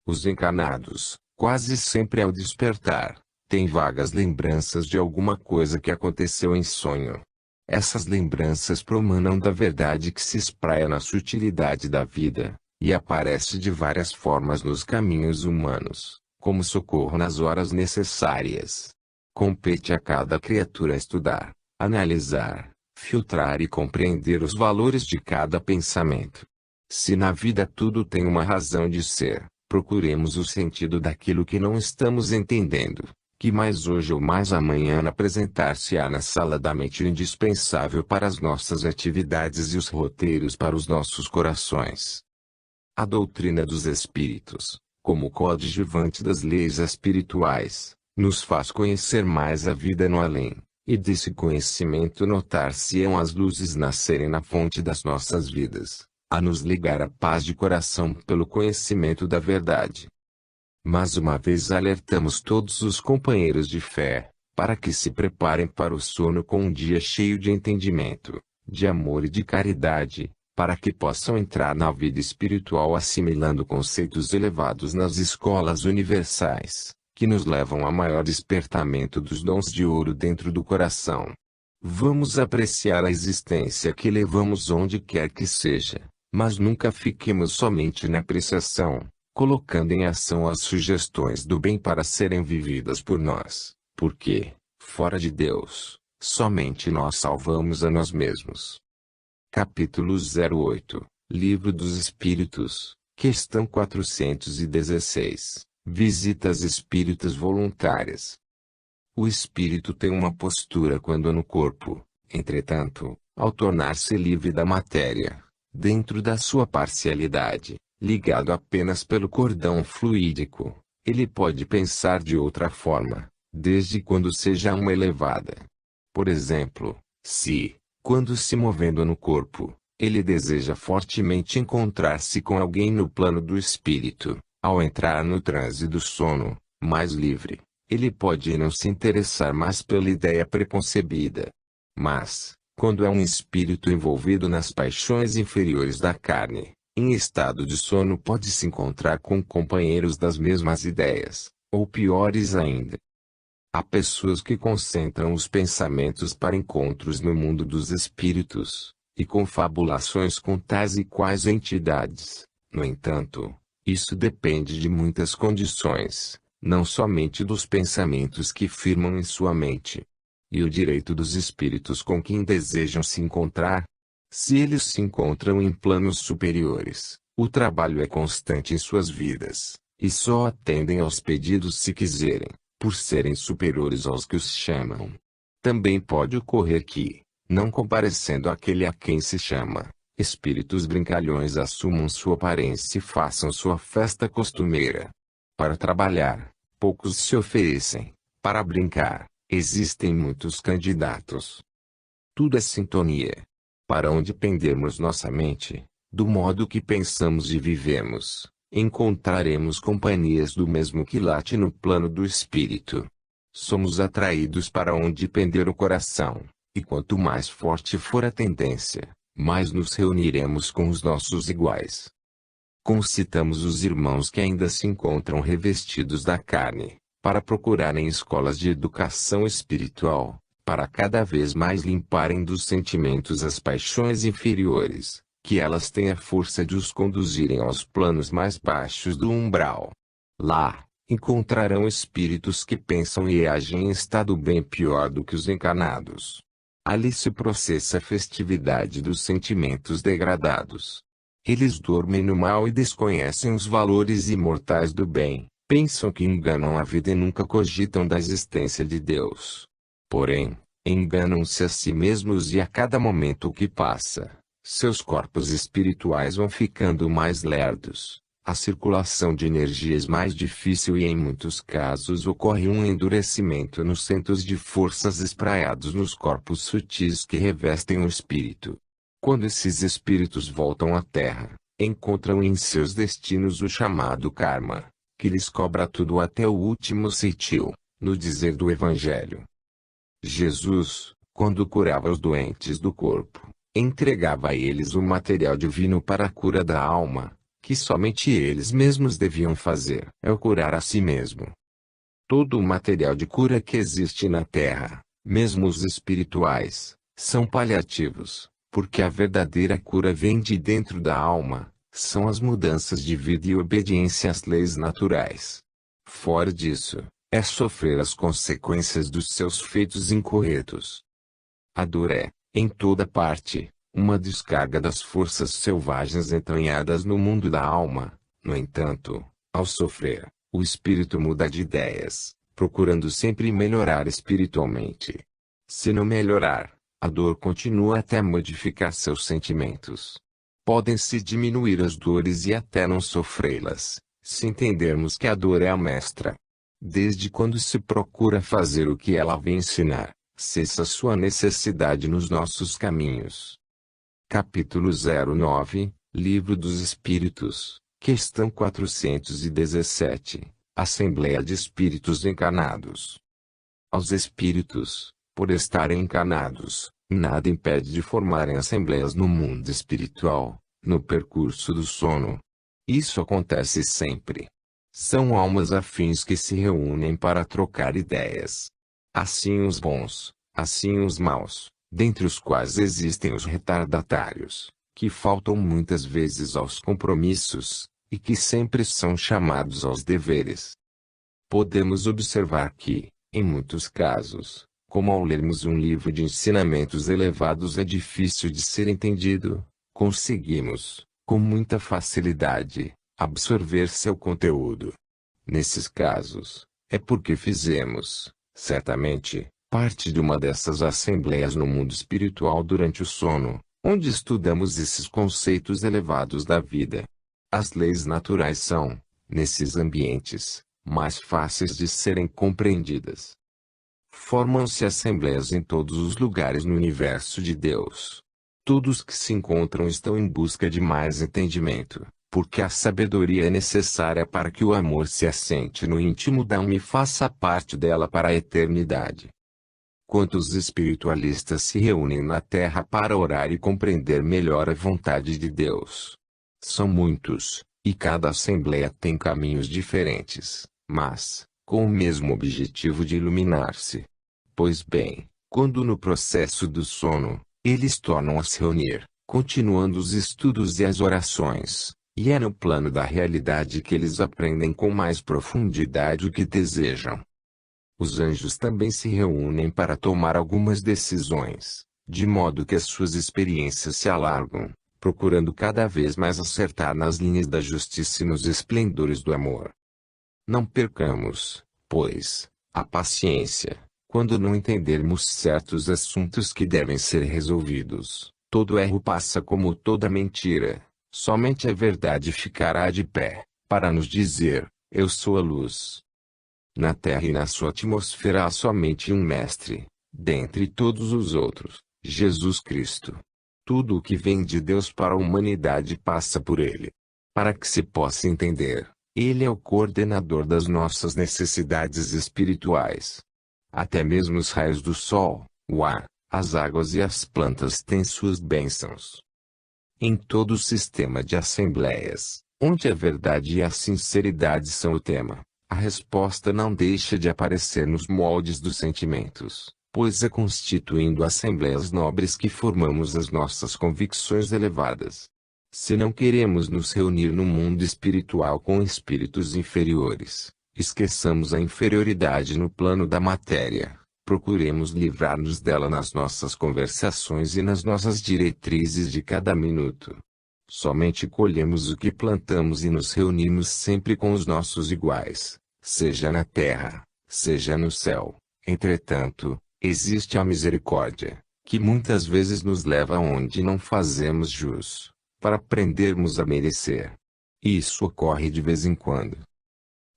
Os encarnados, quase sempre ao despertar, têm vagas lembranças de alguma coisa que aconteceu em sonho. Essas lembranças promanam da verdade que se espraia na sutilidade da vida, e aparece de várias formas nos caminhos humanos, como socorro nas horas necessárias. Compete a cada criatura estudar, analisar, filtrar e compreender os valores de cada pensamento. Se na vida tudo tem uma razão de ser, procuremos o sentido daquilo que não estamos entendendo, que mais hoje ou mais amanhã apresentar-se-á na sala da mente indispensável para as nossas atividades e os roteiros para os nossos corações. A doutrina dos espíritos, como coadjuvante das leis espirituais, nos faz conhecer mais a vida no além, e desse conhecimento notar-se-ão as luzes nascerem na fonte das nossas vidas, a nos ligar a paz de coração pelo conhecimento da verdade. Mas uma vez alertamos todos os companheiros de fé, para que se preparem para o sono com um dia cheio de entendimento, de amor e de caridade, para que possam entrar na vida espiritual assimilando conceitos elevados nas escolas universais, que nos levam a maior despertamento dos dons de ouro dentro do coração. Vamos apreciar a existência que levamos onde quer que seja, mas nunca fiquemos somente na apreciação, colocando em ação as sugestões do bem para serem vividas por nós, porque, fora de Deus, somente nós salvamos a nós mesmos. Capítulo 08, Livro dos Espíritos, questão 416, Visitas espíritas voluntárias. O espírito tem uma postura quando no corpo, entretanto, ao tornar-se livre da matéria, dentro da sua parcialidade, ligado apenas pelo cordão fluídico, ele pode pensar de outra forma, desde quando seja uma elevada. Por exemplo, se, quando se movendo no corpo, ele deseja fortemente encontrar-se com alguém no plano do espírito, ao entrar no transe do sono, mais livre, ele pode não se interessar mais pela ideia preconcebida. Mas, quando é um espírito envolvido nas paixões inferiores da carne, em estado de sono pode se encontrar com companheiros das mesmas ideias, ou piores ainda. Há pessoas que concentram os pensamentos para encontros no mundo dos espíritos, e confabulações com tais e quais entidades. No entanto, isso depende de muitas condições, não somente dos pensamentos que firmam em sua mente. E o direito dos espíritos com quem desejam se encontrar. Se eles se encontram em planos superiores, o trabalho é constante em suas vidas, e só atendem aos pedidos se quiserem, por serem superiores aos que os chamam. Também pode ocorrer que, não comparecendo aquele a quem se chama, espíritos brincalhões assumam sua aparência e façam sua festa costumeira. Para trabalhar, poucos se oferecem. Para brincar, existem muitos candidatos. Tudo é sintonia. Para onde pendermos nossa mente, do modo que pensamos e vivemos, encontraremos companhias do mesmo quilate no plano do espírito. Somos atraídos para onde pender o coração, e quanto mais forte for a tendência, mais nos reuniremos com os nossos iguais. Concitamos os irmãos que ainda se encontram revestidos da carne, para procurarem escolas de educação espiritual, para cada vez mais limparem dos sentimentos as paixões inferiores, que elas têm a força de os conduzirem aos planos mais baixos do umbral. Lá, encontrarão espíritos que pensam e agem em estado bem pior do que os encarnados. Ali se processa a festividade dos sentimentos degradados. Eles dormem no mal e desconhecem os valores imortais do bem, pensam que enganam a vida e nunca cogitam da existência de Deus. Porém, enganam-se a si mesmos e a cada momento que passa, seus corpos espirituais vão ficando mais lerdos, a circulação de energias mais difícil e em muitos casos ocorre um endurecimento nos centros de forças espraiados nos corpos sutis que revestem o espírito. Quando esses espíritos voltam à Terra, encontram em seus destinos o chamado karma, que lhes cobra tudo até o último centil, no dizer do Evangelho. Jesus, quando curava os doentes do corpo, entregava a eles o material divino para a cura da alma, que somente eles mesmos deviam fazer. É o curar a si mesmo. Todo o material de cura que existe na Terra, mesmo os espirituais, são paliativos, porque a verdadeira cura vem de dentro da alma, são as mudanças de vida e obediência às leis naturais. Fora disso, é sofrer as consequências dos seus feitos incorretos. A dor é, em toda parte, uma descarga das forças selvagens entranhadas no mundo da alma. No entanto, ao sofrer, o espírito muda de ideias, procurando sempre melhorar espiritualmente. Se não melhorar, a dor continua até modificar seus sentimentos. Podem-se diminuir as dores e até não sofrê-las, se entendermos que a dor é a mestra. Desde quando se procura fazer o que ela vem ensinar, cessa sua necessidade nos nossos caminhos. Capítulo 09, Livro dos Espíritos, Questão 417, Assembleia de Espíritos Encarnados. Aos espíritos, por estarem encarnados, nada impede de formarem assembleias no mundo espiritual, no percurso do sono. Isso acontece sempre. São almas afins que se reúnem para trocar ideias. Assim os bons, assim os maus, dentre os quais existem os retardatários, que faltam muitas vezes aos compromissos, e que sempre são chamados aos deveres. Podemos observar que, em muitos casos, como ao lermos um livro de ensinamentos elevados é difícil de ser entendido, conseguimos, com muita facilidade, absorver seu conteúdo. Nesses casos, é porque fizemos, Certamente, parte de uma dessas assembleias no mundo espiritual durante o sono, onde estudamos esses conceitos elevados da vida. As leis naturais são, nesses ambientes, mais fáceis de serem compreendidas. Formam-se assembleias em todos os lugares no universo de Deus. Todos que se encontram estão em busca de mais entendimento, porque a sabedoria é necessária para que o amor se assente no íntimo da alma e faça parte dela para a eternidade. Quantos espiritualistas se reúnem na Terra para orar e compreender melhor a vontade de Deus? São muitos, e cada assembleia tem caminhos diferentes, mas, com o mesmo objetivo de iluminar-se. Pois bem, quando no processo do sono, eles tornam a se reunir, continuando os estudos e as orações, e é no plano da realidade que eles aprendem com mais profundidade o que desejam. Os anjos também se reúnem para tomar algumas decisões, de modo que as suas experiências se alargam, procurando cada vez mais acertar nas linhas da justiça e nos esplendores do amor. Não percamos, pois, a paciência, quando não entendermos certos assuntos que devem ser resolvidos. Todo erro passa como toda mentira, somente a verdade ficará de pé, para nos dizer, eu sou a luz. Na Terra e na sua atmosfera há somente um Mestre, dentre todos os outros, Jesus Cristo. Tudo o que vem de Deus para a humanidade passa por Ele. Para que se possa entender, Ele é o coordenador das nossas necessidades espirituais. Até mesmo os raios do sol, o ar, as águas e as plantas têm suas bênçãos. Em todo o sistema de assembleias, onde a verdade e a sinceridade são o tema, a resposta não deixa de aparecer nos moldes dos sentimentos, pois é constituindo assembleias nobres que formamos as nossas convicções elevadas. Se não queremos nos reunir no mundo espiritual com espíritos inferiores, esqueçamos a inferioridade no plano da matéria, procuremos livrar-nos dela nas nossas conversações e nas nossas diretrizes de cada minuto. Somente colhemos o que plantamos e nos reunimos sempre com os nossos iguais, seja na terra, seja no céu. Entretanto, existe a misericórdia, que muitas vezes nos leva aonde não fazemos jus, para aprendermos a merecer. Isso ocorre de vez em quando.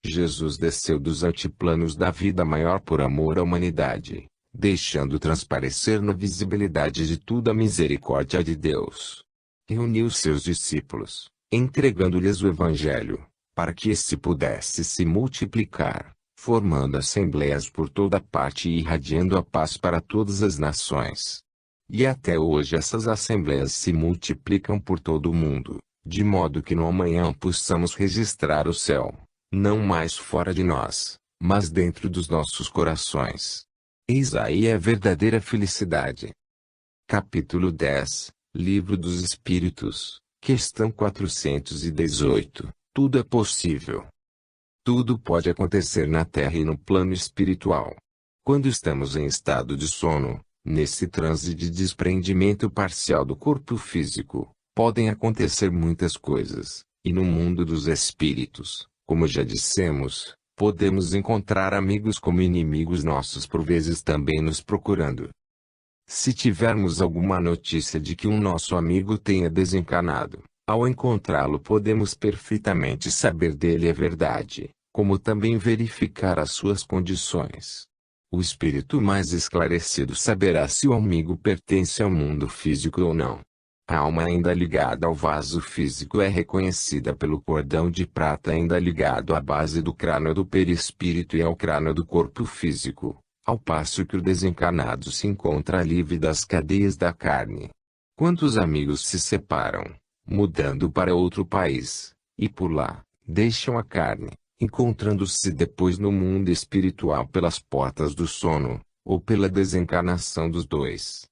Jesus desceu dos altiplanos da vida maior por amor à humanidade, deixando transparecer na visibilidade de tudo a misericórdia de Deus. Reuniu seus discípulos, entregando-lhes o Evangelho, para que esse pudesse se multiplicar, formando assembleias por toda parte e irradiando a paz para todas as nações. E até hoje essas assembleias se multiplicam por todo o mundo, de modo que no amanhã possamos registrar o céu, não mais fora de nós, mas dentro dos nossos corações. Eis aí a verdadeira felicidade. Capítulo 10 Livro dos Espíritos, questão 418. Tudo é possível. Tudo pode acontecer na Terra e no plano espiritual. Quando estamos em estado de sono, nesse transe de desprendimento parcial do corpo físico, podem acontecer muitas coisas, e no mundo dos espíritos, como já dissemos, podemos encontrar amigos como inimigos nossos por vezes também nos procurando. Se tivermos alguma notícia de que um nosso amigo tenha desencarnado, ao encontrá-lo podemos perfeitamente saber dele a verdade, como também verificar as suas condições. O espírito mais esclarecido saberá se o amigo pertence ao mundo físico ou não. A alma ainda ligada ao vaso físico é reconhecida pelo cordão de prata ainda ligado à base do crânio do perispírito e ao crânio do corpo físico, ao passo que o desencarnado se encontra livre das cadeias da carne. Quantos amigos se separam, mudando para outro país, e por lá, deixam a carne, encontrando-se depois no mundo espiritual pelas portas do sono, ou pela desencarnação dos dois.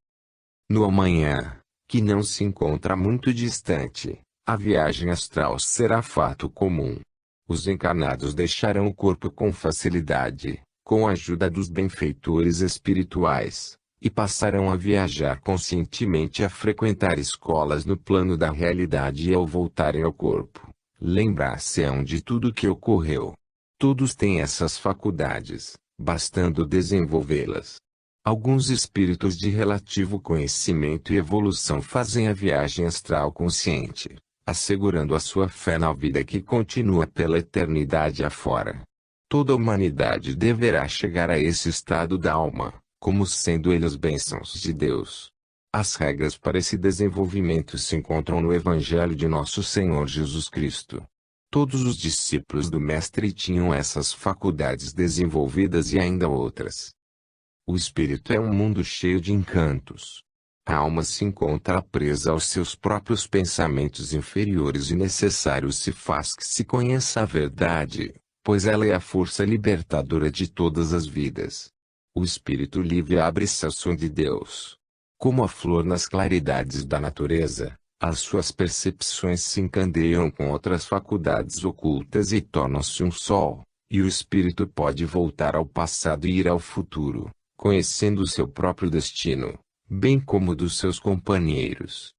No amanhã, que não se encontra muito distante, a viagem astral será fato comum. Os encarnados deixarão o corpo com facilidade, com a ajuda dos benfeitores espirituais, e passarão a viajar conscientemente a frequentar escolas no plano da realidade e ao voltarem ao corpo, lembrar-se-ão de tudo o que ocorreu. Todos têm essas faculdades, bastando desenvolvê-las. Alguns espíritos de relativo conhecimento e evolução fazem a viagem astral consciente, assegurando a sua fé na vida que continua pela eternidade afora. Toda a humanidade deverá chegar a esse estado da alma, como sendo eles bênçãos de Deus. As regras para esse desenvolvimento se encontram no Evangelho de Nosso Senhor Jesus Cristo. Todos os discípulos do Mestre tinham essas faculdades desenvolvidas e ainda outras. O espírito é um mundo cheio de encantos. A alma se encontra presa aos seus próprios pensamentos inferiores e necessário se faz que se conheça a verdade, pois ela é a força libertadora de todas as vidas. O espírito livre abre-se ao som de Deus. Como a flor nas claridades da natureza, as suas percepções se encandeiam com outras faculdades ocultas e tornam-se um sol, e o espírito pode voltar ao passado e ir ao futuro, conhecendo o seu próprio destino, bem como dos seus companheiros.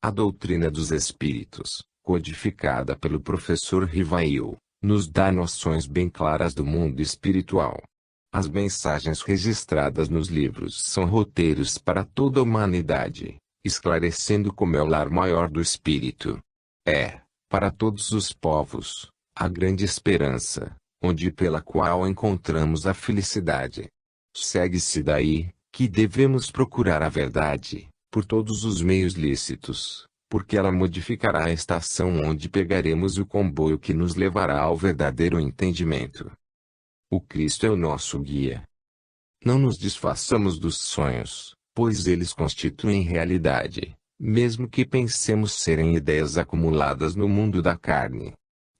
A doutrina dos espíritos, codificada pelo professor Rivail, nos dá noções bem claras do mundo espiritual. As mensagens registradas nos livros são roteiros para toda a humanidade, esclarecendo como é o lar maior do espírito. É, para todos os povos, a grande esperança, onde pela qual encontramos a felicidade. Segue-se daí, que devemos procurar a verdade, por todos os meios lícitos, porque ela modificará a estação onde pegaremos o comboio que nos levará ao verdadeiro entendimento. O Cristo é o nosso guia. Não nos desfaçamos dos sonhos, pois eles constituem realidade, mesmo que pensemos serem ideias acumuladas no mundo da carne.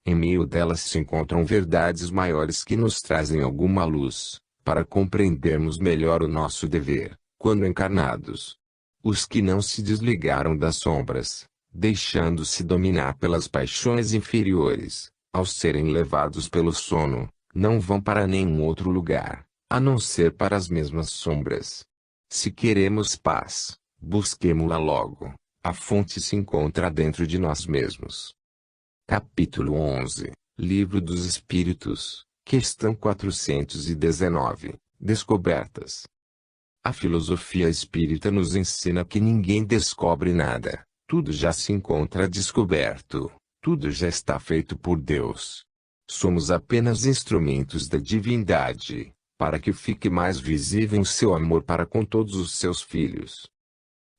Em meio delas se encontram verdades maiores que nos trazem alguma luz, para compreendermos melhor o nosso dever, quando encarnados. Os que não se desligaram das sombras, deixando-se dominar pelas paixões inferiores, ao serem levados pelo sono, não vão para nenhum outro lugar, a não ser para as mesmas sombras. Se queremos paz, busquemo-la logo, a fonte se encontra dentro de nós mesmos. Capítulo 11, Livro dos Espíritos, questão 419, Descobertas. A filosofia espírita nos ensina que ninguém descobre nada, tudo já se encontra descoberto, tudo já está feito por Deus. Somos apenas instrumentos da divindade, para que fique mais visível o seu amor para com todos os seus filhos.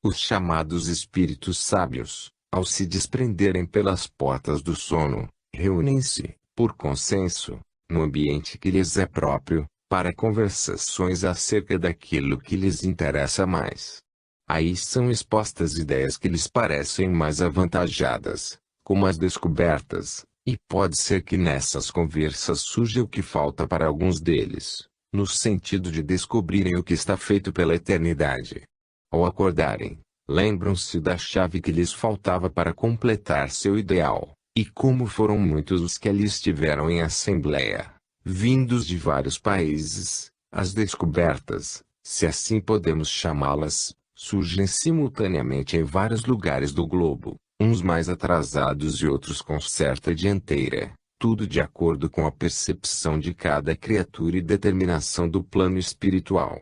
Os chamados espíritos sábios, ao se desprenderem pelas portas do sono, reúnem-se, por consenso, no ambiente que lhes é próprio, para conversações acerca daquilo que lhes interessa mais. Aí são expostas ideias que lhes parecem mais avantajadas, como as descobertas, e pode ser que nessas conversas surja o que falta para alguns deles, no sentido de descobrirem o que está feito pela eternidade. Ao acordarem, lembram-se da chave que lhes faltava para completar seu ideal, e como foram muitos os que ali estiveram em assembleia, vindos de vários países, as descobertas, se assim podemos chamá-las, surgem simultaneamente em vários lugares do globo, uns mais atrasados e outros com certa dianteira, tudo de acordo com a percepção de cada criatura e determinação do plano espiritual.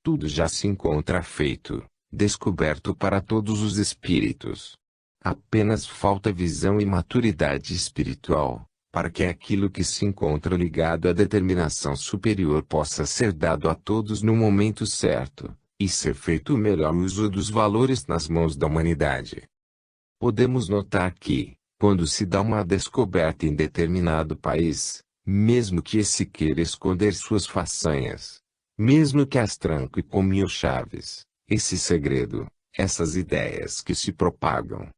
Tudo já se encontra feito, descoberto para todos os espíritos. Apenas falta visão e maturidade espiritual, para que aquilo que se encontra ligado à determinação superior possa ser dado a todos no momento certo, e ser feito o melhor uso dos valores nas mãos da humanidade. Podemos notar que, quando se dá uma descoberta em determinado país, mesmo que esse queira esconder suas façanhas, mesmo que as tranque com mil chaves, esse segredo, essas ideias que se propagam.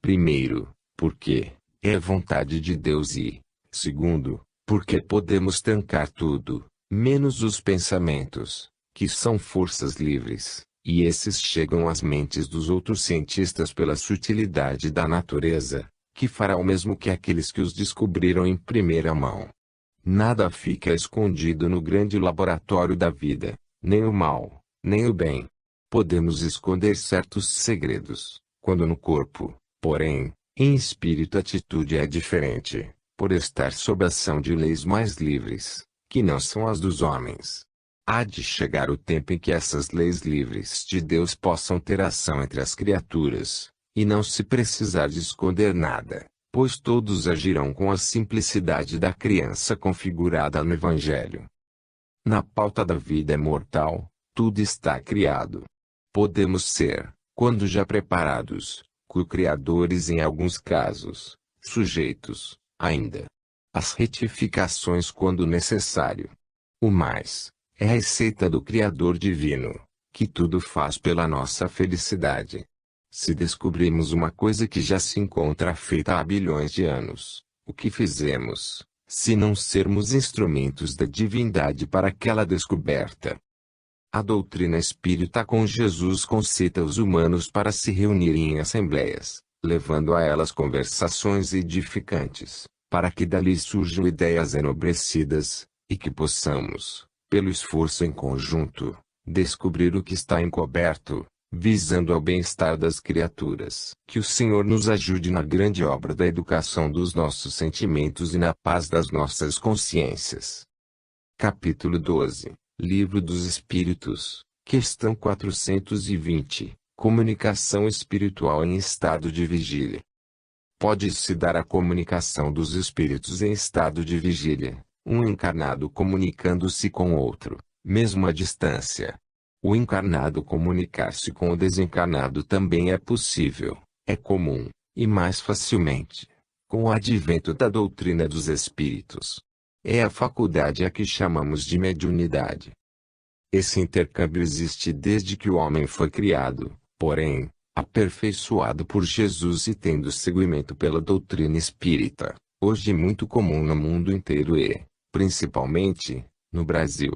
Primeiro, porque é vontade de Deus e, segundo, porque podemos trancar tudo, menos os pensamentos, que são forças livres. E esses chegam às mentes dos outros cientistas pela sutilidade da natureza, que fará o mesmo que aqueles que os descobriram em primeira mão. Nada fica escondido no grande laboratório da vida, nem o mal, nem o bem. Podemos esconder certos segredos, quando no corpo, porém, em espírito a atitude é diferente, por estar sob a ação de leis mais livres, que não são as dos homens. Há de chegar o tempo em que essas leis livres de Deus possam ter ação entre as criaturas, e não se precisar de esconder nada, pois todos agirão com a simplicidade da criança configurada no Evangelho. Na pauta da vida mortal, tudo está criado. Podemos ser, quando já preparados, co-criadores em alguns casos, sujeitos, ainda, às retificações quando necessário. O mais, é a receita do Criador Divino, que tudo faz pela nossa felicidade. Se descobrimos uma coisa que já se encontra feita há bilhões de anos, o que fizemos, se não sermos instrumentos da divindade para aquela descoberta? A doutrina espírita com Jesus concita os humanos para se reunirem em assembleias, levando a elas conversações edificantes, para que dali surjam ideias enobrecidas, e que possamos, pelo esforço em conjunto, descobrir o que está encoberto, visando ao bem-estar das criaturas. Que o Senhor nos ajude na grande obra da educação dos nossos sentimentos e na paz das nossas consciências. Capítulo 12. Livro dos Espíritos, questão 420, comunicação espiritual em estado de vigília. Pode-se dar a comunicação dos espíritos em estado de vigília, um encarnado comunicando-se com outro, mesmo à distância. O encarnado comunicar-se com o desencarnado também é possível, é comum, e mais facilmente, com o advento da doutrina dos espíritos. É a faculdade a que chamamos de mediunidade. Esse intercâmbio existe desde que o homem foi criado, porém, aperfeiçoado por Jesus e tendo seguimento pela doutrina espírita, hoje muito comum no mundo inteiro e, principalmente, no Brasil.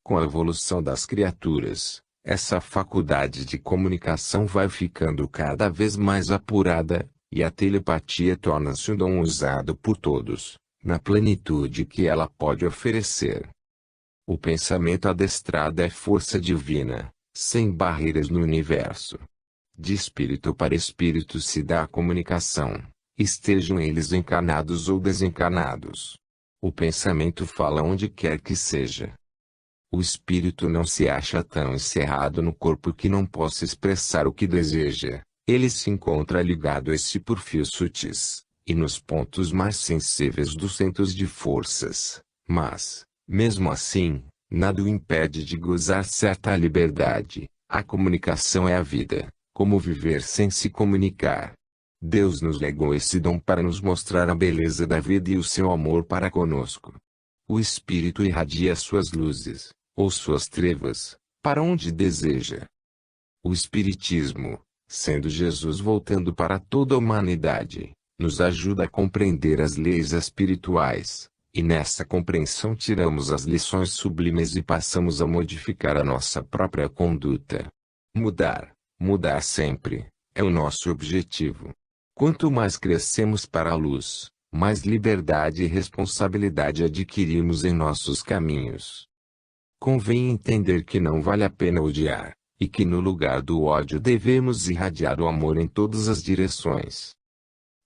Com a evolução das criaturas, essa faculdade de comunicação vai ficando cada vez mais apurada, e a telepatia torna-se um dom usado por todos, na plenitude que ela pode oferecer. O pensamento adestrado é força divina, sem barreiras no universo. De espírito para espírito se dá a comunicação, estejam eles encarnados ou desencarnados. O pensamento fala onde quer que seja. O espírito não se acha tão encerrado no corpo que não possa expressar o que deseja, ele se encontra ligado a esse por fios sutis, e nos pontos mais sensíveis dos centros de forças, mas, mesmo assim, nada o impede de gozar certa liberdade. A comunicação é a vida, como viver sem se comunicar. Deus nos legou esse dom para nos mostrar a beleza da vida e o seu amor para conosco. O Espírito irradia suas luzes, ou suas trevas, para onde deseja. O Espiritismo, sendo Jesus voltando para toda a humanidade, nos ajuda a compreender as leis espirituais, e nessa compreensão tiramos as lições sublimes e passamos a modificar a nossa própria conduta. Mudar sempre, é o nosso objetivo. Quanto mais crescemos para a luz, mais liberdade e responsabilidade adquirimos em nossos caminhos. Convém entender que não vale a pena odiar, e que no lugar do ódio devemos irradiar o amor em todas as direções.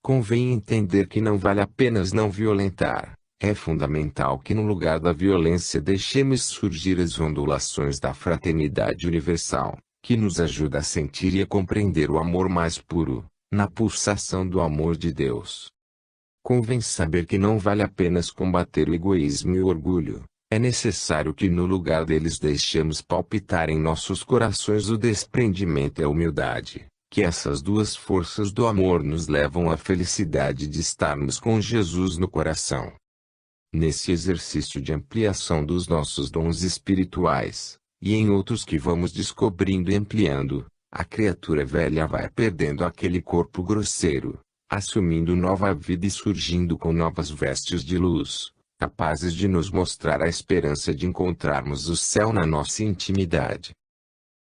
Convém entender que não vale apenas não violentar, é fundamental que no lugar da violência deixemos surgir as ondulações da fraternidade universal, que nos ajuda a sentir e a compreender o amor mais puro, na pulsação do amor de Deus. Convém saber que não vale apenas combater o egoísmo e o orgulho, é necessário que no lugar deles deixemos palpitar em nossos corações o desprendimento e a humildade, que essas duas forças do amor nos levam à felicidade de estarmos com Jesus no coração. Nesse exercício de ampliação dos nossos dons espirituais, e em outros que vamos descobrindo e ampliando, a criatura velha vai perdendo aquele corpo grosseiro, assumindo nova vida e surgindo com novas vestes de luz, capazes de nos mostrar a esperança de encontrarmos o céu na nossa intimidade.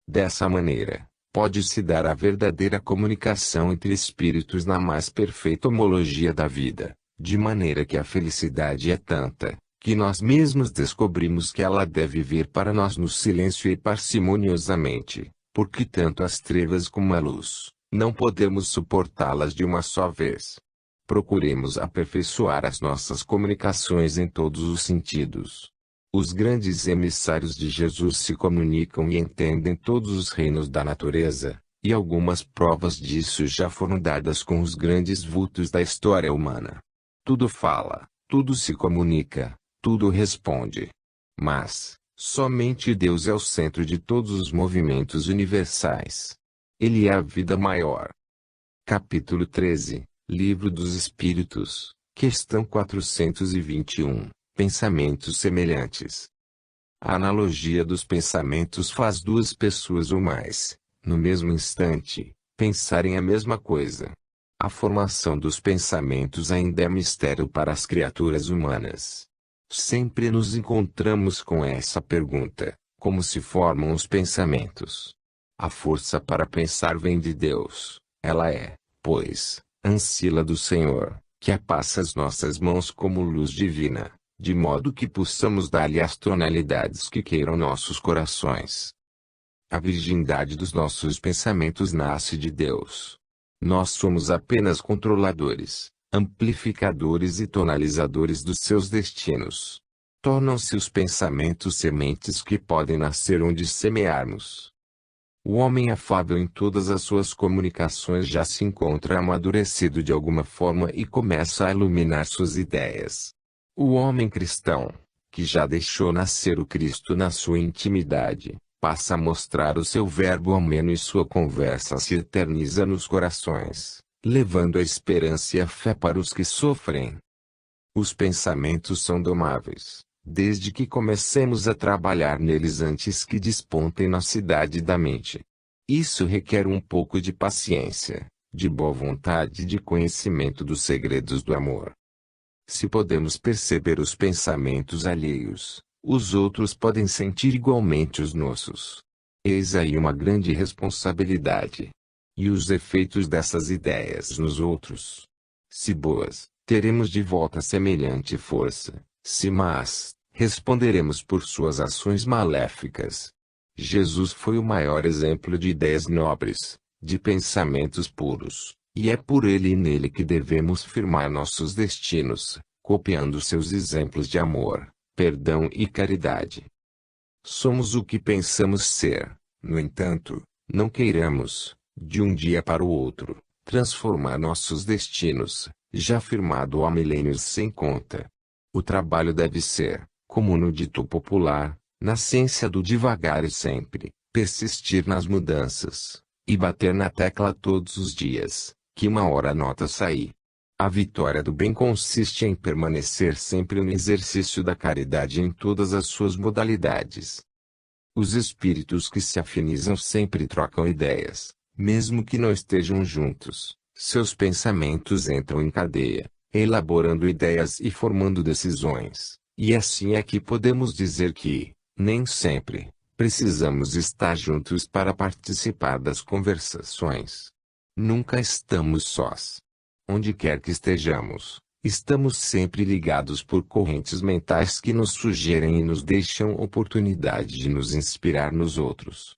Dessa maneira, pode-se dar a verdadeira comunicação entre espíritos na mais perfeita homologia da vida, de maneira que a felicidade é tanta, que nós mesmos descobrimos que ela deve vir para nós no silêncio e parcimoniosamente, porque tanto as trevas como a luz, não podemos suportá-las de uma só vez. Procuremos aperfeiçoar as nossas comunicações em todos os sentidos. Os grandes emissários de Jesus se comunicam e entendem todos os reinos da natureza, e algumas provas disso já foram dadas com os grandes vultos da história humana. Tudo fala, tudo se comunica, tudo responde. Mas, somente Deus é o centro de todos os movimentos universais. Ele é a vida maior. Capítulo 13, Livro dos Espíritos, questão 421, Pensamentos semelhantes. A analogia dos pensamentos faz duas pessoas ou mais, no mesmo instante, pensarem a mesma coisa. A formação dos pensamentos ainda é mistério para as criaturas humanas. Sempre nos encontramos com essa pergunta: como se formam os pensamentos? A força para pensar vem de Deus. Ela é, pois, ancila do Senhor, que a passa às nossas mãos como luz divina, de modo que possamos dar-lhe as tonalidades que queiram nossos corações. A virgindade dos nossos pensamentos nasce de Deus. Nós somos apenas controladores, amplificadores e tonalizadores dos seus destinos. Tornam-se os pensamentos sementes que podem nascer onde semearmos. O homem afável em todas as suas comunicações já se encontra amadurecido de alguma forma e começa a iluminar suas ideias. O homem cristão, que já deixou nascer o Cristo na sua intimidade, passa a mostrar o seu verbo ameno e sua conversa se eterniza nos corações, levando a esperança e a fé para os que sofrem. Os pensamentos são domáveis, desde que comecemos a trabalhar neles antes que despontem na cidade da mente. Isso requer um pouco de paciência, de boa vontade e de conhecimento dos segredos do amor. Se podemos perceber os pensamentos alheios, os outros podem sentir igualmente os nossos. Eis aí uma grande responsabilidade. E os efeitos dessas ideias nos outros? Se boas, teremos de volta semelhante força. Se más, responderemos por suas ações maléficas. Jesus foi o maior exemplo de ideias nobres, de pensamentos puros, e é por ele e nele que devemos firmar nossos destinos, copiando seus exemplos de amor, perdão e caridade. Somos o que pensamos ser. No entanto, não queiramos, de um dia para o outro, transformar nossos destinos, já firmado há milênios sem conta. O trabalho deve ser, como no dito popular, na ciência do devagar e sempre, persistir nas mudanças, e bater na tecla todos os dias, que uma hora a nota sair. A vitória do bem consiste em permanecer sempre no exercício da caridade em todas as suas modalidades. Os espíritos que se afinizam sempre trocam ideias, mesmo que não estejam juntos. Seus pensamentos entram em cadeia, elaborando ideias e formando decisões, e assim é que podemos dizer que, nem sempre, precisamos estar juntos para participar das conversações. Nunca estamos sós. Onde quer que estejamos, estamos sempre ligados por correntes mentais que nos sugerem e nos deixam oportunidade de nos inspirar nos outros.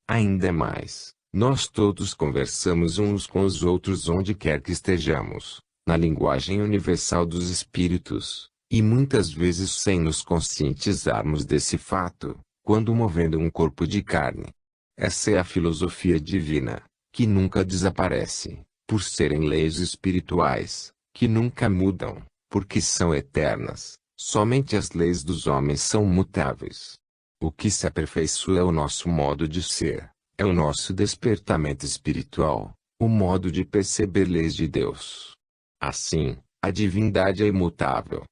Ainda mais, nós todos conversamos uns com os outros onde quer que estejamos, na linguagem universal dos espíritos, e muitas vezes sem nos conscientizarmos desse fato, quando movendo um corpo de carne. Essa é a filosofia divina, que nunca desaparece, por serem leis espirituais, que nunca mudam, porque são eternas. Somente as leis dos homens são mutáveis. O que se aperfeiçoa é o nosso modo de ser, é o nosso despertamento espiritual, o modo de perceber leis de Deus. Assim, a divindade é imutável.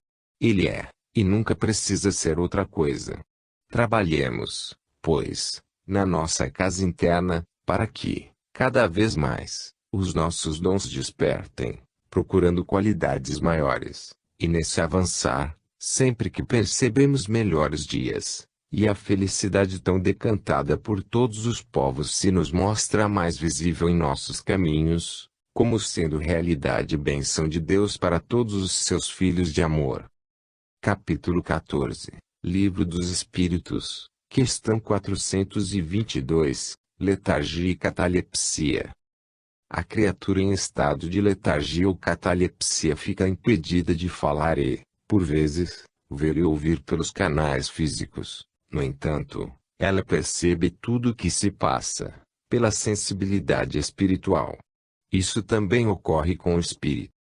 Ele é, e nunca precisa ser outra coisa. Trabalhemos, pois, na nossa casa interna, para que, cada vez mais, os nossos dons despertem, procurando qualidades maiores, e nesse avançar, sempre que percebemos melhores dias, e a felicidade tão decantada por todos os povos se nos mostra mais visível em nossos caminhos, como sendo realidade e bênção de Deus para todos os seus filhos de amor. Capítulo 14, Livro dos Espíritos, questão 422, Letargia e Catalepsia. A criatura em estado de letargia ou catalepsia fica impedida de falar e, por vezes, ver e ouvir pelos canais físicos. No entanto, ela percebe tudo o que se passa, pela sensibilidade espiritual. Isso também ocorre com o espírito.